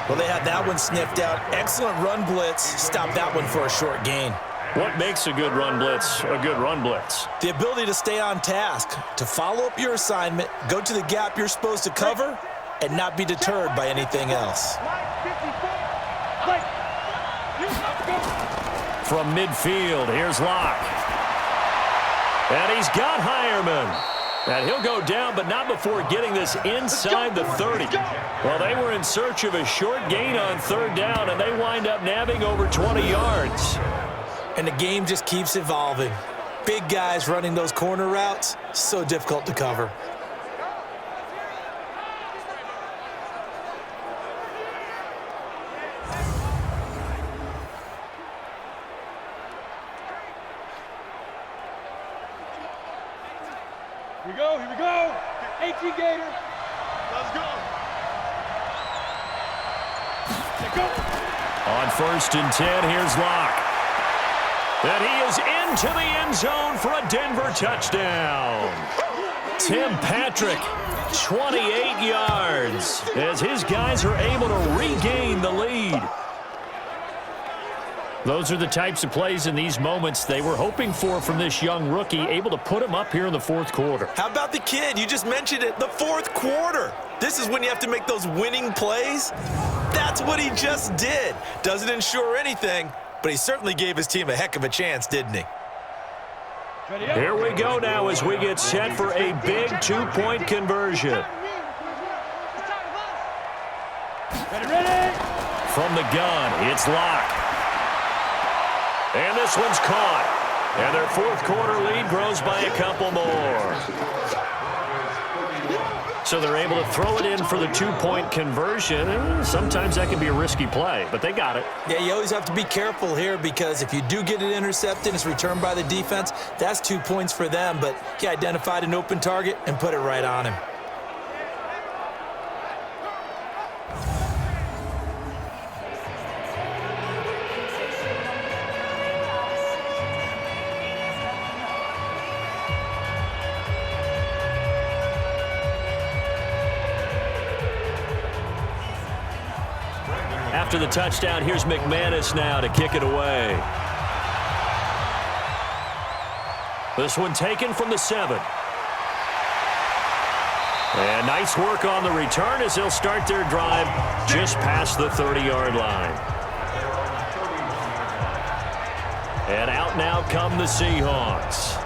Well, they had that one sniffed out. Excellent run blitz. Stop that one for a short gain. What makes a good run blitz a good run blitz? The ability to stay on task, to follow up your assignment, go to the gap you're supposed to cover, and not be deterred by anything else. From midfield, here's Locke. And he's got Hireman. And he'll go down, but not before getting this inside the 30. Well, they were in search of a short gain on third down, and they wind up nabbing over 20 yards. And the game just keeps evolving. Big guys running those corner routes, so difficult to cover. Here we go. 18 Gator. Let's go. Let's go. On 1st and 10, here's Locke. And he is into the end zone for a Denver touchdown. Tim Patrick, 28 yards, as his guys are able to regain the lead. Those are the types of plays in these moments they were hoping for from this young rookie, able to put him up here in the 4th quarter. How about the kid? You just mentioned it, the 4th quarter. This is when you have to make those winning plays. That's what he just did. Doesn't ensure anything, but he certainly gave his team a heck of a chance, didn't he? Here we go now as we get set for a big 2-point conversion. From the gun, it's Locke. And this one's caught. And their 4th quarter lead grows by a couple more. So they're able to throw it in for the 2-point conversion. Sometimes that can be a risky play, but they got it. Yeah, you always have to be careful here because if you do get it intercepted, it's returned by the defense, that's 2 points for them. But he identified an open target and put it right on him. After the touchdown, here's McManus now to kick it away. This one taken from the 7. And nice work on the return as they'll start their drive just past the 30-yard line. And out now come the Seahawks.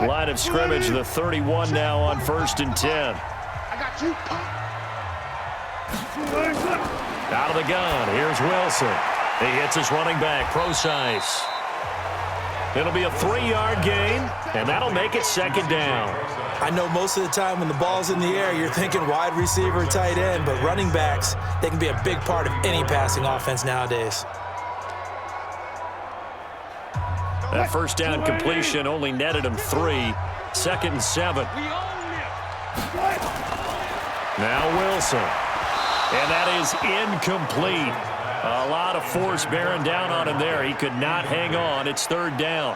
Line of scrimmage, the 31 now on 1st and 10. I got you. Out of the gun, here's Wilson. He hits his running back, Preseason. It'll be a 3-yard gain, and that'll make it 2nd down. I know most of the time when the ball's in the air, you're thinking wide receiver, tight end, but running backs, they can be a big part of any passing offense nowadays. That first down completion only netted him 3. 2nd and 7. Now Wilson. And that is incomplete. A lot of force bearing down on him there. He could not hang on. It's third down.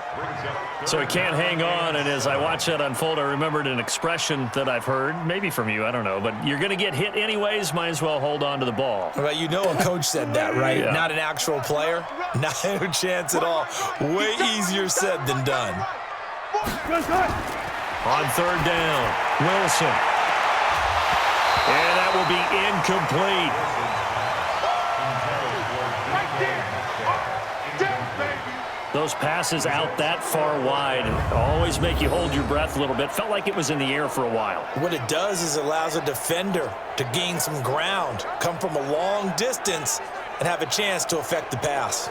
So he can't hang on, and as I watch that unfold, I remembered an expression that I've heard, maybe from you, I don't know, but you're going to get hit anyways, might as well hold on to the ball. Well, you know a coach said that, right? Yeah. Not an actual player. Not a chance at all. Way easier said than done. On third down, Wilson. And that will be incomplete. Those passes out that far wide always make you hold your breath a little bit. Felt like it was in the air for a while. What it does is it allows a defender to gain some ground, come from a long distance, and have a chance to affect the pass.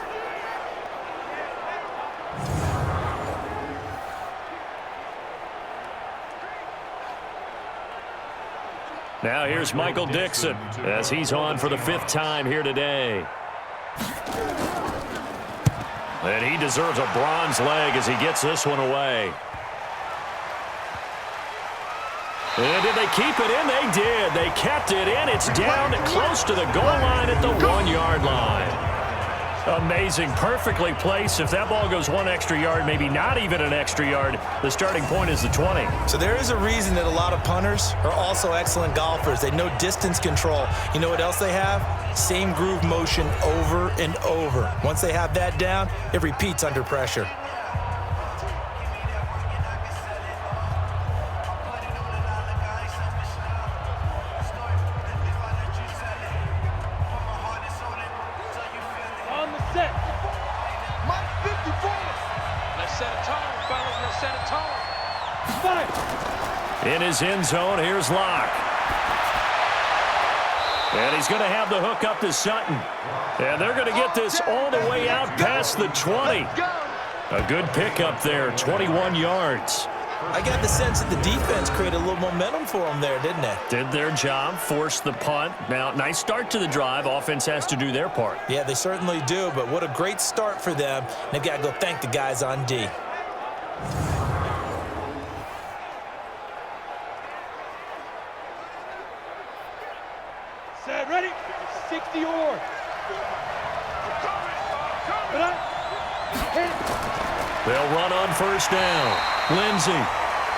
Now here's Michael Dixon as he's on for the 5th time here today. And he deserves a bronze leg as he gets this one away. And did they keep it in? They did. They kept it in. It's down close to the goal line at the 1-yard line. Amazing. Perfectly placed. If that ball goes 1 extra yard, maybe not even an extra yard, the starting point is the 20. So there is a reason that a lot of punters are also excellent golfers. They know distance control. You know what else they have? Same groove motion over and over. Once they have that down, it repeats under pressure. On the set. Mike 54. Let's set a tone, fellas. Let's set a tone. Five. In his end zone, here's Locke. And he's going to have the hook up to Sutton. And they're going to get this all the way out past the 20. A good pickup there, 21 yards. I got the sense that the defense created a little momentum for them there, didn't they? Did their job, forced the punt. Now, nice start to the drive. Offense has to do their part. Yeah, they certainly do, but what a great start for them. They've got to go thank the guys on D. Set, ready? 60 or. They'll run on first down. Lindsey.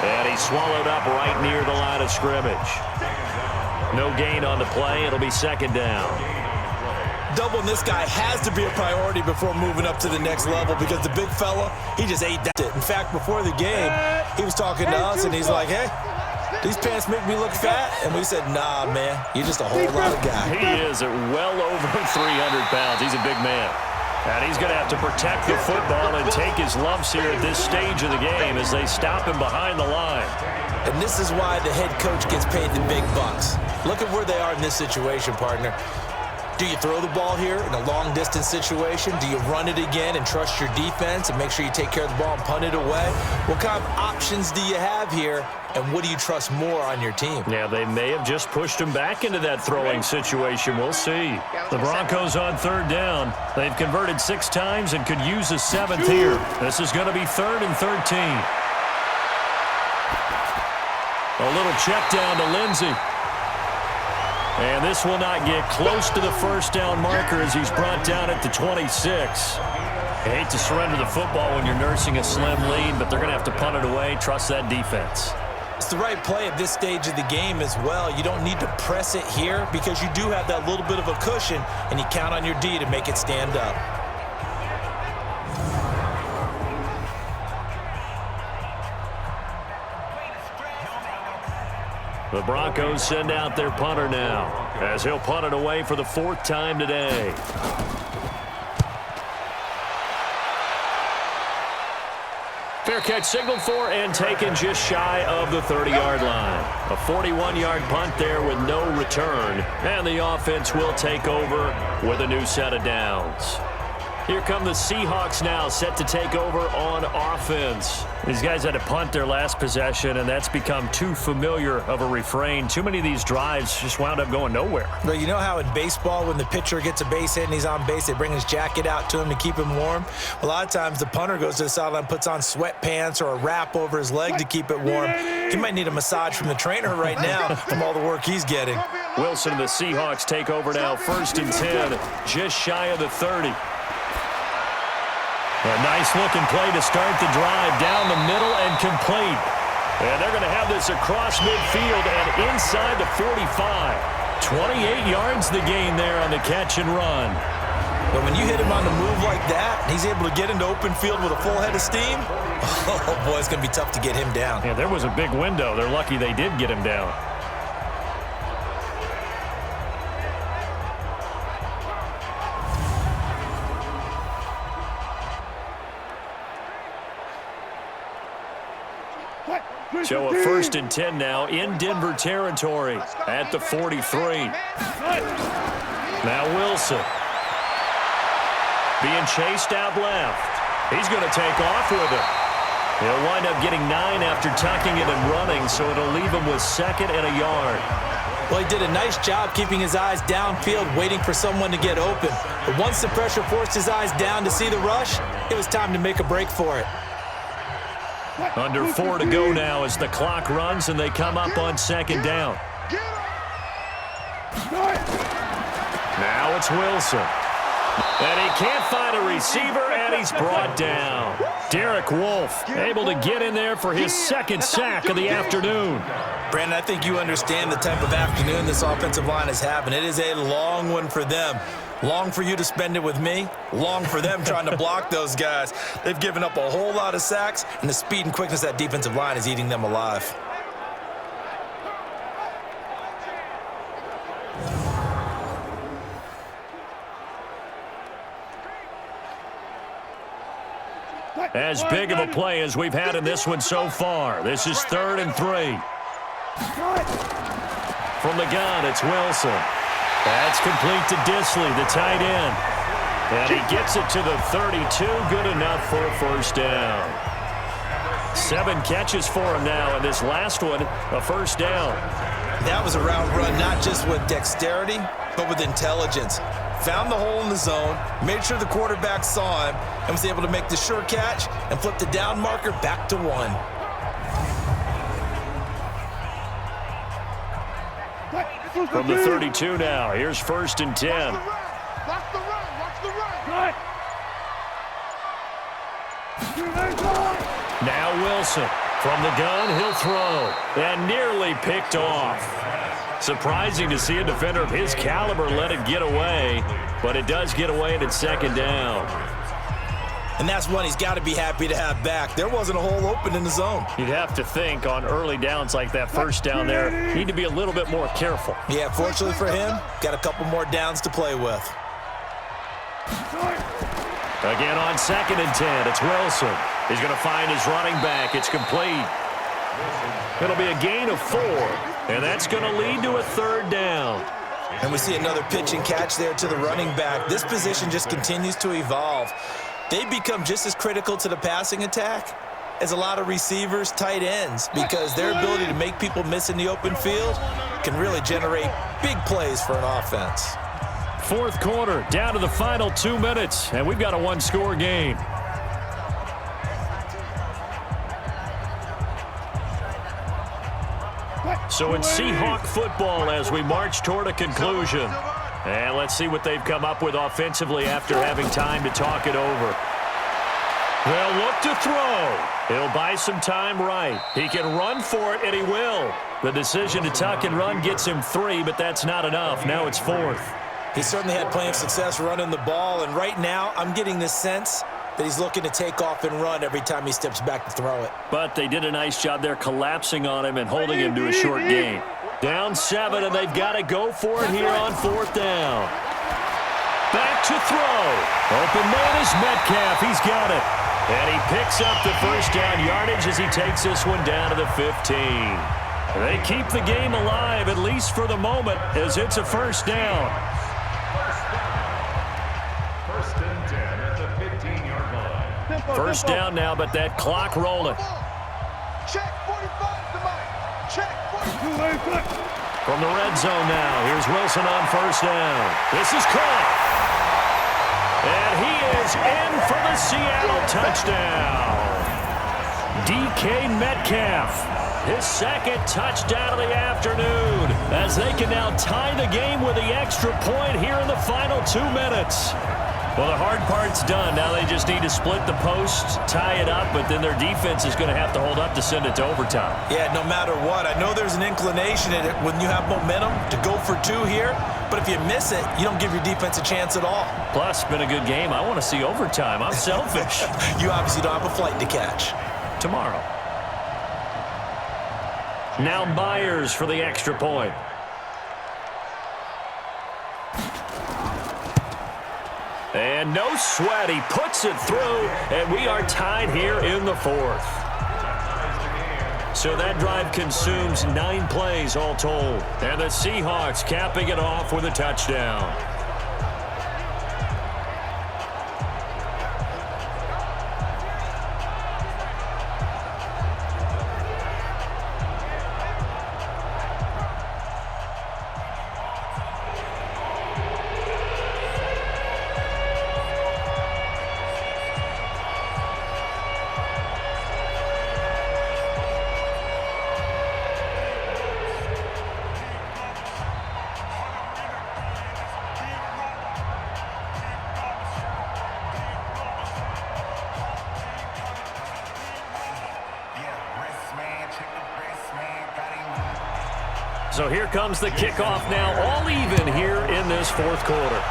And he's swallowed up right near the line of scrimmage. No gain on the play. It'll be second down. Doubling this guy has to be a priority before moving up to the next level because the big fella, he just ate that. In fact, before the game, he was talking to us, and he's like, hey, these pants make me look fat. And we said, nah, man, you're just a whole lot of guy. He is at well over 300 pounds. He's a big man. And he's going to have to protect the football and take his lumps here at this stage of the game as they stop him behind the line. And this is why the head coach gets paid the big bucks. Look at where they are in this situation, partner. Do you throw the ball here in a long-distance situation? Do you run it again and trust your defense and make sure you take care of the ball and punt it away? What kind of options do you have here, and what do you trust more on your team? Yeah, they may have just pushed him back into that throwing situation. We'll see. The Broncos on third down. They've converted 6 times and could use a 7th here. This is going to be 3rd and 13. A little check down to Lindsey. And this will not get close to the first down marker as he's brought down at the 26. I hate to surrender the football when you're nursing a slim lead, but they're going to have to punt it away. Trust that defense. It's the right play at this stage of the game as well. You don't need to press it here because you do have that little bit of a cushion, and you count on your D to make it stand up. The Broncos send out their punter now as he'll punt it away for the 4th time today. Fair catch signaled for and taken just shy of the 30-yard line. A 41-yard punt there with no return. And the offense will take over with a new set of downs. Here come the Seahawks now, set to take over on offense. These guys had to punt their last possession, and that's become too familiar of a refrain. Too many of these drives just wound up going nowhere. Well, you know how in baseball, when the pitcher gets a base hit and he's on base, they bring his jacket out to him to keep him warm? A lot of times the punter goes to the sideline, puts on sweatpants or a wrap over his leg to keep it warm. He might need a massage from the trainer right now from all the work he's getting. Wilson and the Seahawks take over now, 1st and 10, just shy of the 30. A nice-looking play to start the drive, down the middle and complete. And they're going to have this across midfield and inside the 45. 28 yards the gain there on the catch and run. But when you hit him on the move like that, and he's able to get into open field with a full head of steam, oh, boy, it's going to be tough to get him down. Yeah, there was a big window. They're lucky they did get him down. So a 1st and 10 now in Denver territory at the 43. Now Wilson being chased out left. He's going to take off with it. He'll wind up getting 9 after tucking it and running, so it'll leave him with 2nd and a yard. Well, he did a nice job keeping his eyes downfield, waiting for someone to get open. But once the pressure forced his eyes down to see the rush, it was time to make a break for it. Under 4 to go now as the clock runs and they come up on 2nd down. Now it's Wilson. And he can't find a receiver, and he's brought down. Derek Wolfe able to get in there for his 2nd sack of the afternoon. Brandon, I think you understand the type of afternoon this offensive line is having. It is a long one for them. Long for you to spend it with me. Long for them trying to block those guys. They've given up a whole lot of sacks, and the speed and quickness of that defensive line is eating them alive. As big of a play as we've had in this one so far. This is 3rd and 3. From the gun, it's Wilson. That's complete to Disley, the tight end. And he gets it to the 32. Good enough for a 1st down. 7 catches for him now, and this last one, a 1st down. That was a route run not just with dexterity, but with intelligence. Found the hole in the zone, made sure the quarterback saw him, and was able to make the sure catch and flip the down marker back to 1. From the 32 now, here's 1st and 10. Watch the run. Now Wilson. From the gun, he'll throw. And nearly picked off. Surprising to see a defender of his caliber let it get away, but it does get away and it's 2nd down. And that's one he's got to be happy to have back. There wasn't a hole open in the zone. You'd have to think on early downs like that 1st down there, need to be a little bit more careful. Yeah, fortunately for him, got a couple more downs to play with. Again on 2nd and 10, it's Wilson. He's going to find his running back. It's complete. It'll be a gain of 4, and that's going to lead to a 3rd down. And we see another pitch and catch there to the running back. This position just continues to evolve. They become just as critical to the passing attack as a lot of receivers, tight ends, because their ability to make people miss in the open field can really generate big plays for an offense. 4th quarter, down to the final 2 minutes, and we've got a 1-score game. So it's Seahawk football as we march toward a conclusion. And let's see what they've come up with offensively after having time to talk it over. They'll look to throw. He'll buy some time right. He can run for it, and he will. The decision to tuck and run gets him 3, but that's not enough. Now it's 4th. He certainly had plenty of success running the ball, and right now I'm getting this sense that he's looking to take off and run every time he steps back to throw it. But they did a nice job there collapsing on him and holding him to a short gain. Down 7, and they've got to go for it here on 4th down. Back to throw. Open man is Metcalf. He's got it. And he picks up the 1st down yardage as he takes this one down to the 15. They keep the game alive, at least for the moment, as it's a 1st down. 1st and 10 at the 15-yard line. 1st down now, but that clock rolling. Check 45 to Mike. Check 42. From the red zone now, here's Wilson on 1st down. This is caught. And he is in for the Seattle touchdown. DK Metcalf. his second touchdown of the afternoon, as they can now tie the game with the extra point here in the final 2 minutes. Well, the hard part's done. Now they just need to split the posts, tie it up, but then their defense is going to have to hold up to send it to overtime. Yeah, no matter what. I know there's an inclination in it when you have momentum to go for 2 here, but if you miss it, you don't give your defense a chance at all. Plus, been a good game. I want to see overtime. I'm selfish. You obviously don't have a flight to catch. Tomorrow. Now Myers for the extra point. And no sweat. He puts it through, and we are tied here in the 4th. So that drive consumes 9 plays all told. And the Seahawks capping it off with a touchdown. So here comes the kickoff now, all even here in this 4th quarter.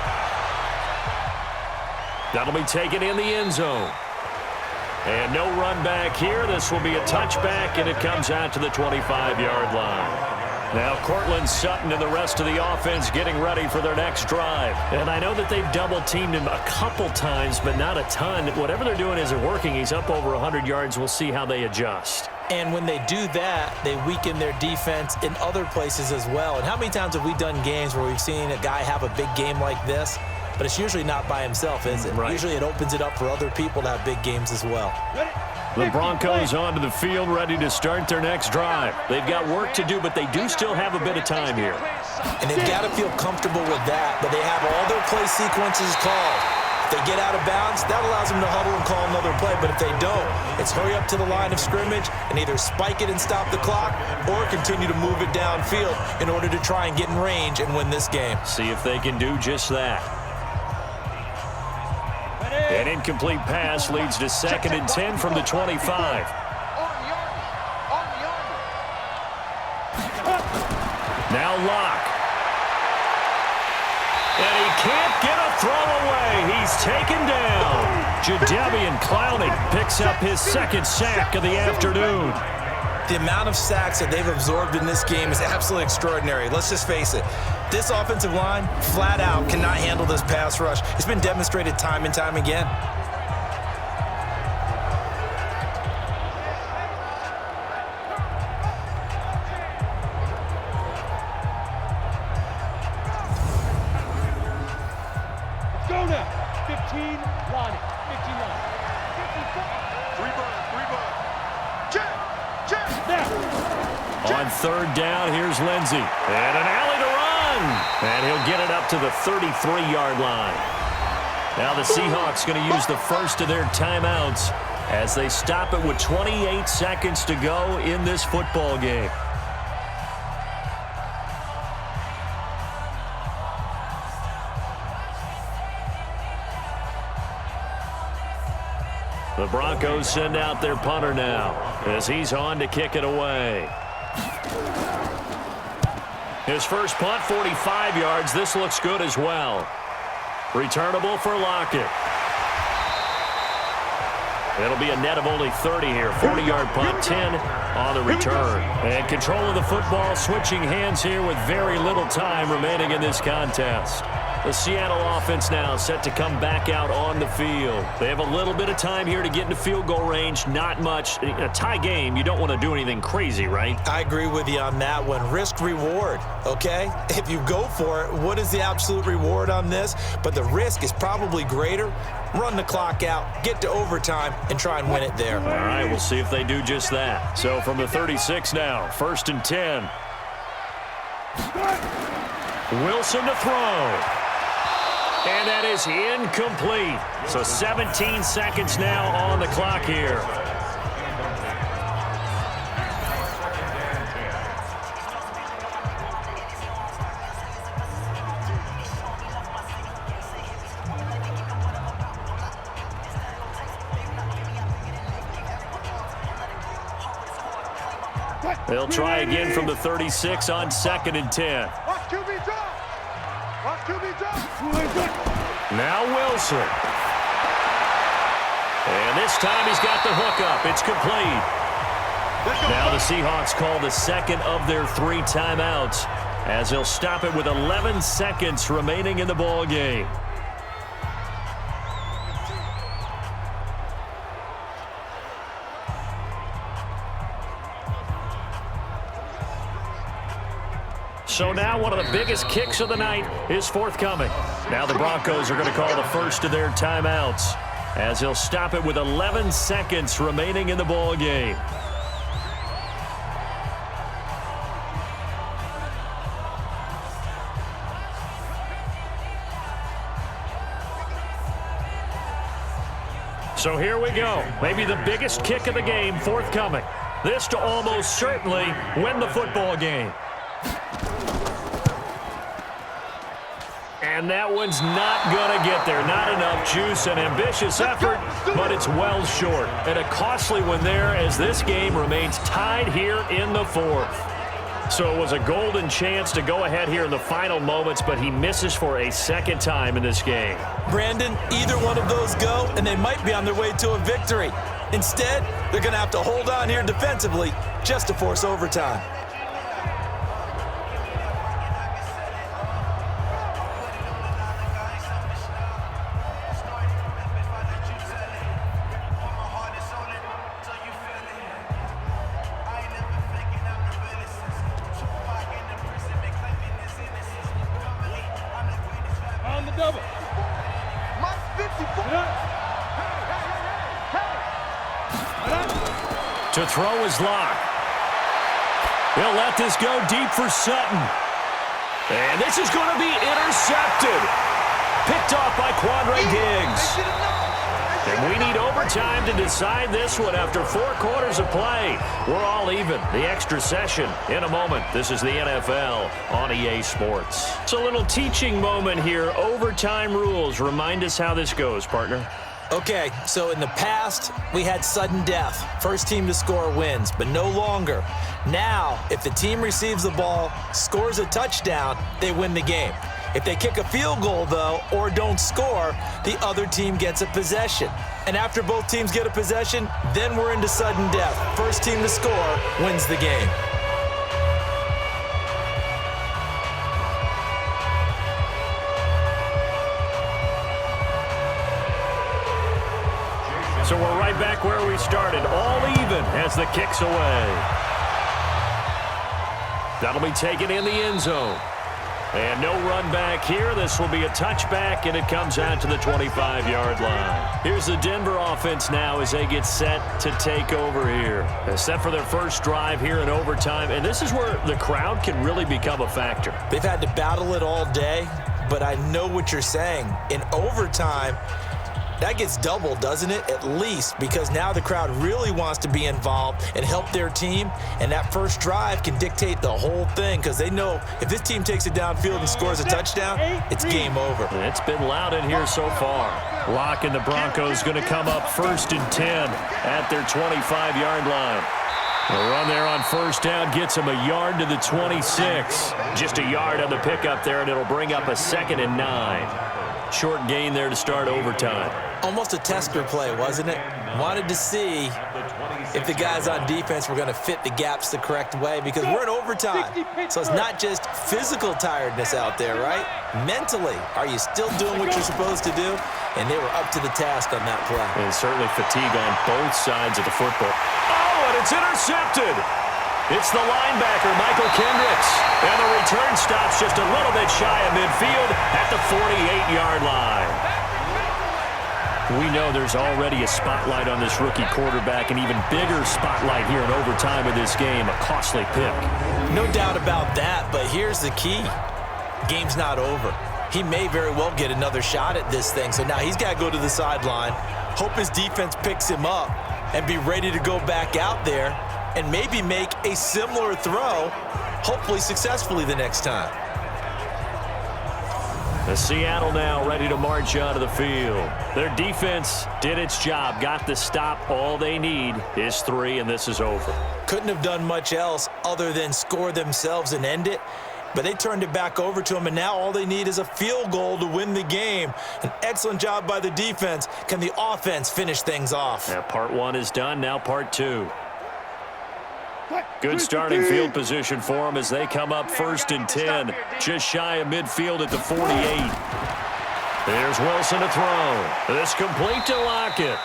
That'll be taken in the end zone. And no run back here. This will be a touchback, and it comes out to the 25-yard line. Now Cortland Sutton and the rest of the offense getting ready for their next drive. And I know that they've double-teamed him a couple times, but not a ton. Whatever they're doing isn't working. He's up over 100 yards. We'll see how they adjust. And when they do that, they weaken their defense in other places as well. And how many times have we done games where we've seen a guy have a big game like this, but it's usually not by himself, is it? Right. Usually it opens it up for other people to have big games as well. The Broncos onto the field, ready to start their next drive. They've got work to do, but they do still have a bit of time here. And they've got to feel comfortable with that, but they have all their play sequences called. If they get out of bounds, that allows them to huddle and call another play. But if they don't, it's hurry up to the line of scrimmage and either spike it and stop the clock or continue to move it downfield in order to try and get in range and win this game. See if they can do just that. An incomplete pass leads to 2nd and 10 from the 25. Now Locke. And he can't get a throw away. He's taken down. Jadeveon Clowney picks up his 2nd sack of the afternoon. The amount of sacks that they've absorbed in this game is absolutely extraordinary. Let's just face it. This offensive line, flat out, cannot handle this pass rush. It's been demonstrated time and time again. Go now. 15, line it. 15 line. 3-bird. Check. Now. On 3rd down, here's Lindsey. And an alley to run. And he'll get it up to the 33-yard line. Now the Seahawks going to use the first of their timeouts as they stop it with 28 seconds to go in this football game. The Broncos send out their punter now as he's on to kick it away. His first punt, 45 yards. This looks good as well. Returnable for Lockett. It'll be a net of only 30 here. 40-yard punt, 10 on the return. And control of the football, switching hands here with very little time remaining in this contest. The Seattle offense now set to come back out on the field. They have a little bit of time here to get into field goal range. Not much. In a tie game, you don't want to do anything crazy, right? I agree with you on that one. Risk reward, okay? If you go for it, what is the absolute reward on this? But the risk is probably greater. Run the clock out, get to overtime, and try and win it there. All right, we'll see if they do just that. So from the 36 now, 1st and 10. Wilson to throw. And that is incomplete. So 17 seconds now on the clock here. They'll try again from the 36 on 2nd and 10. Watch QB drop. Watch QB drop. Now Wilson. And this time he's got the hook up. It's complete. Now the Seahawks call the second of their 3 timeouts as they'll stop it with 11 seconds remaining in the ball game. So now one of the biggest kicks of the night is forthcoming. Now the Broncos are going to call the first of their timeouts as they'll stop it with 11 seconds remaining in the ball game. So here we go. Maybe the biggest kick of the game forthcoming. This to almost certainly win the football game. And that one's not going to get there. Not enough juice. An ambitious effort, but it's well short. And a costly one there as this game remains tied here in the 4th. So it was a golden chance to go ahead here in the final moments, but he misses for a second time in this game. Brandon, either one of those go, and they might be on their way to a victory. Instead, they're going to have to hold on here defensively just to force overtime. To throw his lock. He'll let this go deep for Sutton. And this is going to be intercepted. Picked off by Quandre Diggs. And we need overtime to decide this one after 4 quarters of play. We're all even. The extra session in a moment. This is the NFL on EA Sports. It's a little teaching moment here. Overtime rules. Remind us how this goes, partner. Okay, so in the past, we had sudden death. First team to score wins, but no longer. Now, if the team receives the ball, scores a touchdown, they win the game. If they kick a field goal, though, or don't score, the other team gets a possession. And after both teams get a possession, then we're into sudden death. First team to score wins the game. So we're right back where we started, all even as the kick's away. That'll be taken in the end zone. And no run back here. This will be a touchback, and it comes out to the 25-yard line. Here's the Denver offense now as they get set to take over here. They're set for their first drive here in overtime, and this is where the crowd can really become a factor. They've had to battle it all day, but I know what you're saying. In overtime, that gets doubled, doesn't it? At least, because now the crowd really wants to be involved and help their team, and that first drive can dictate the whole thing because they know if this team takes it downfield and scores a touchdown, it's game over. And it's been loud in here so far. Lock and the Broncos going to come up 1st and 10 at their 25-yard line. The run there on first down gets him a yard to the 26. Just a yard on the pickup there, and it'll bring up a 2nd and 9. Short gain there to start overtime. Almost a tester play, wasn't it? Wanted to see if the guys on defense were going to fit the gaps the correct way because we're in overtime. So it's not just physical tiredness out there, right? Mentally, are you still doing what you're supposed to do? And they were up to the task on that play. And certainly fatigue on both sides of the football. Oh, and it's intercepted. It's the linebacker, Michael Kendricks. And the return stops just a little bit shy of midfield at the 48-yard line. We know there's already a spotlight on this rookie quarterback, an even bigger spotlight here in overtime of this game, a costly pick. No doubt about that, but here's the key. Game's not over. He may very well get another shot at this thing, so now he's got to go to the sideline, hope his defense picks him up, and be ready to go back out there and maybe make a similar throw, hopefully successfully the next time. Seattle now ready to march onto the field. Their defense did its job, got the stop. All they need is 3, and this is over. Couldn't have done much else other than score themselves and end it. But they turned it back over to him, and now all they need is a field goal to win the game. An excellent job by the defense. Can the offense finish things off? Yeah, part 1 is done, now part 2. Good starting field position for them as they come up 1st and 10. Just shy of midfield at the 48. There's Wilson to throw. This complete to Lockett.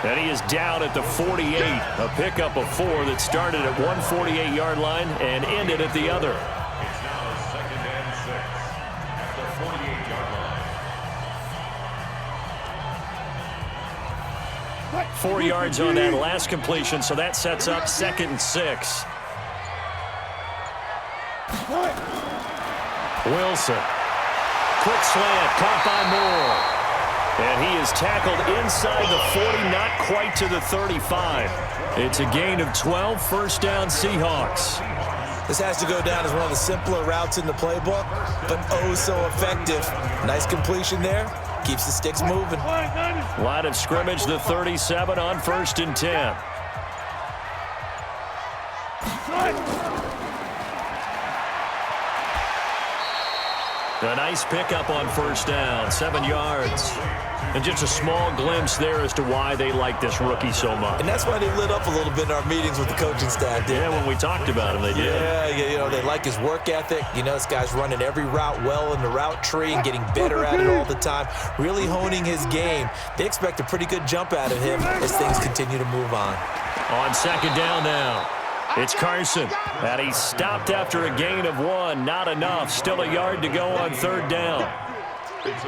And he is down at the 48. A pickup of 4 that started at 148-yard line and ended at the other. It's now 2nd and 6 at the 48-yard line. 4 yards on that last completion, so that sets up 2nd and 6. Wilson. Quick slant, caught by Moore. And he is tackled inside the 40, not quite to the 35. It's a gain of 12, 1st down Seahawks. This has to go down as one of the simpler routes in the playbook, but oh so effective. Nice completion there. Keeps the sticks moving. Line of scrimmage, the 37 on 1st and 10. A nice pickup on 1st down, 7 yards. And just a small glimpse there as to why they like this rookie so much. And that's why they lit up a little bit in our meetings with the coaching staff. Yeah, when we talked about him, they did. Yeah, you know, they like his work ethic. You know, this guy's running every route well in the route tree and getting better at it all the time, really honing his game. They expect a pretty good jump out of him as things continue to move on. On 2nd down now. It's Carson, and he's stopped after a gain of 1. Not enough. Still a yard to go on 3rd down.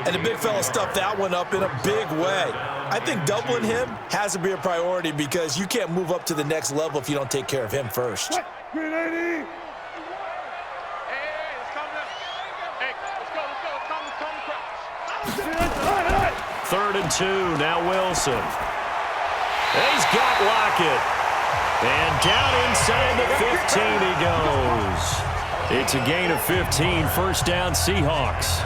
And the big fella stuffed that one up in a big way. I think doubling him has to be a priority because you can't move up to the next level if you don't take care of him first. Green 80. Hey, let's calm down. Hey, let's go. Let's 3rd and 2, now Wilson. He's got Lockett. And down inside the 15 he goes. It's a gain of 15, 1st down Seahawks.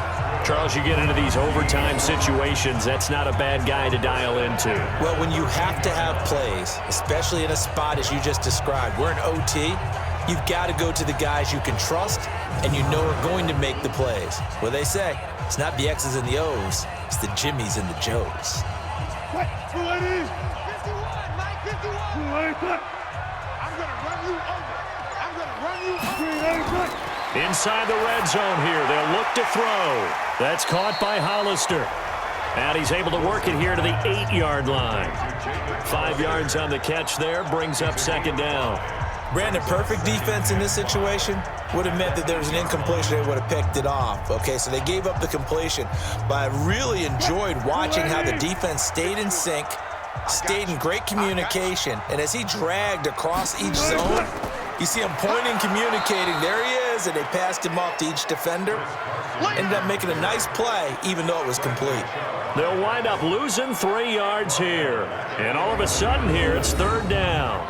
Charles, you get into these overtime situations, that's not a bad guy to dial into. Well, when you have to have plays, especially in a spot as you just described, we're in OT, you've got to go to the guys you can trust and you know are going to make the plays. Well, they say, it's not the X's and the O's, it's the Jimmies and the Joes. 280. 51, Mike, 51. I'm going to run you over. I'm going to run you over. Inside the red zone here, they'll look to throw. That's caught by Hollister. And he's able to work it here to the 8-yard line. 5 yards on the catch there, brings up 2nd down. Brandon, perfect defense in this situation would have meant that there was an incompletion. They would have picked it off. Okay, so they gave up the completion. But I really enjoyed watching how the defense stayed in sync, stayed in great communication, and as he dragged across each zone, you see him pointing, communicating. There he is, and they passed him off to each defender. Ended up making a nice play, even though it was complete. They'll wind up losing 3 yards here. And all of a sudden here, it's 3rd down.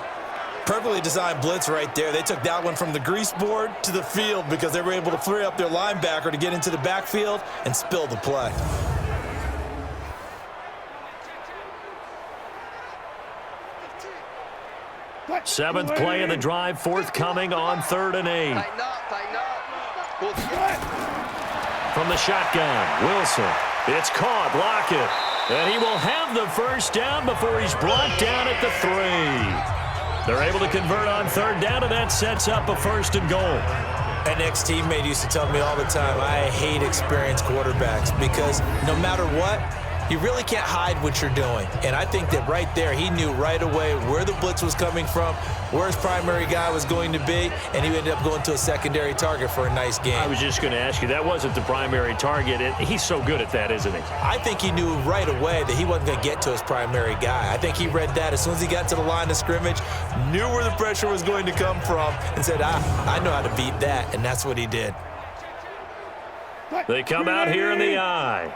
Perfectly designed blitz right there. They took that one from the grease board to the field because they were able to free up their linebacker to get into the backfield and spill the play. Seventh play of the drive, forthcoming on 3rd and 8. From the shotgun, Wilson. It's caught, Lockett. And he will have the 1st down before he's brought down at the 3. They're able to convert on 3rd down, and that sets up a 1st and goal. An ex-teammate used to tell me all the time, I hate experienced quarterbacks because no matter what, you really can't hide what you're doing. And I think that right there, he knew right away where the blitz was coming from, where his primary guy was going to be, and he ended up going to a secondary target for a nice game. I was just going to ask you, that wasn't the primary target. He's so good at that, isn't he? I think he knew right away that he wasn't going to get to his primary guy. I think he read that as soon as he got to the line of scrimmage, knew where the pressure was going to come from, and said, I know how to beat that, and that's what he did. They come out here in the eye.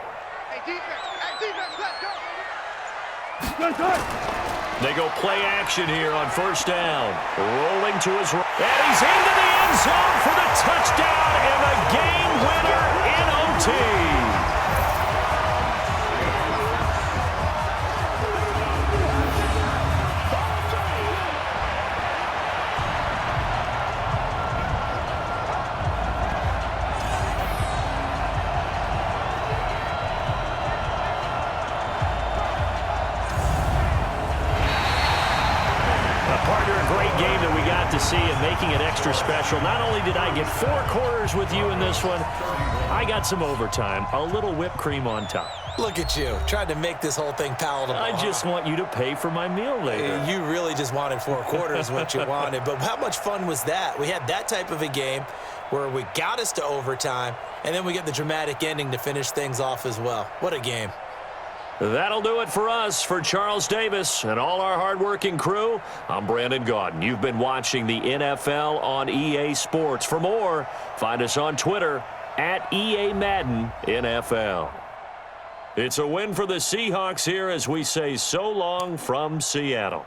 They go play action here on 1st down. Rolling to his right. And he's into the end zone for the touchdown and the game winner in guaranteed. To see and making it extra special. Not only did I get 4 quarters with you in this one, I got some overtime, a little whipped cream on top. Look at you, trying to make this whole thing palatable. I just want you to pay for my meal later. You really just wanted 4 quarters, what you wanted. But how much fun was that? We had that type of a game where we got us to overtime, and then we get the dramatic ending to finish things off as well. What a game. That'll do it for us. For Charles Davis and all our hardworking crew, I'm Brandon Gaudin. You've been watching the NFL on EA Sports. For more, find us on Twitter at EA Madden NFL. It's a win for the Seahawks here as we say so long from Seattle.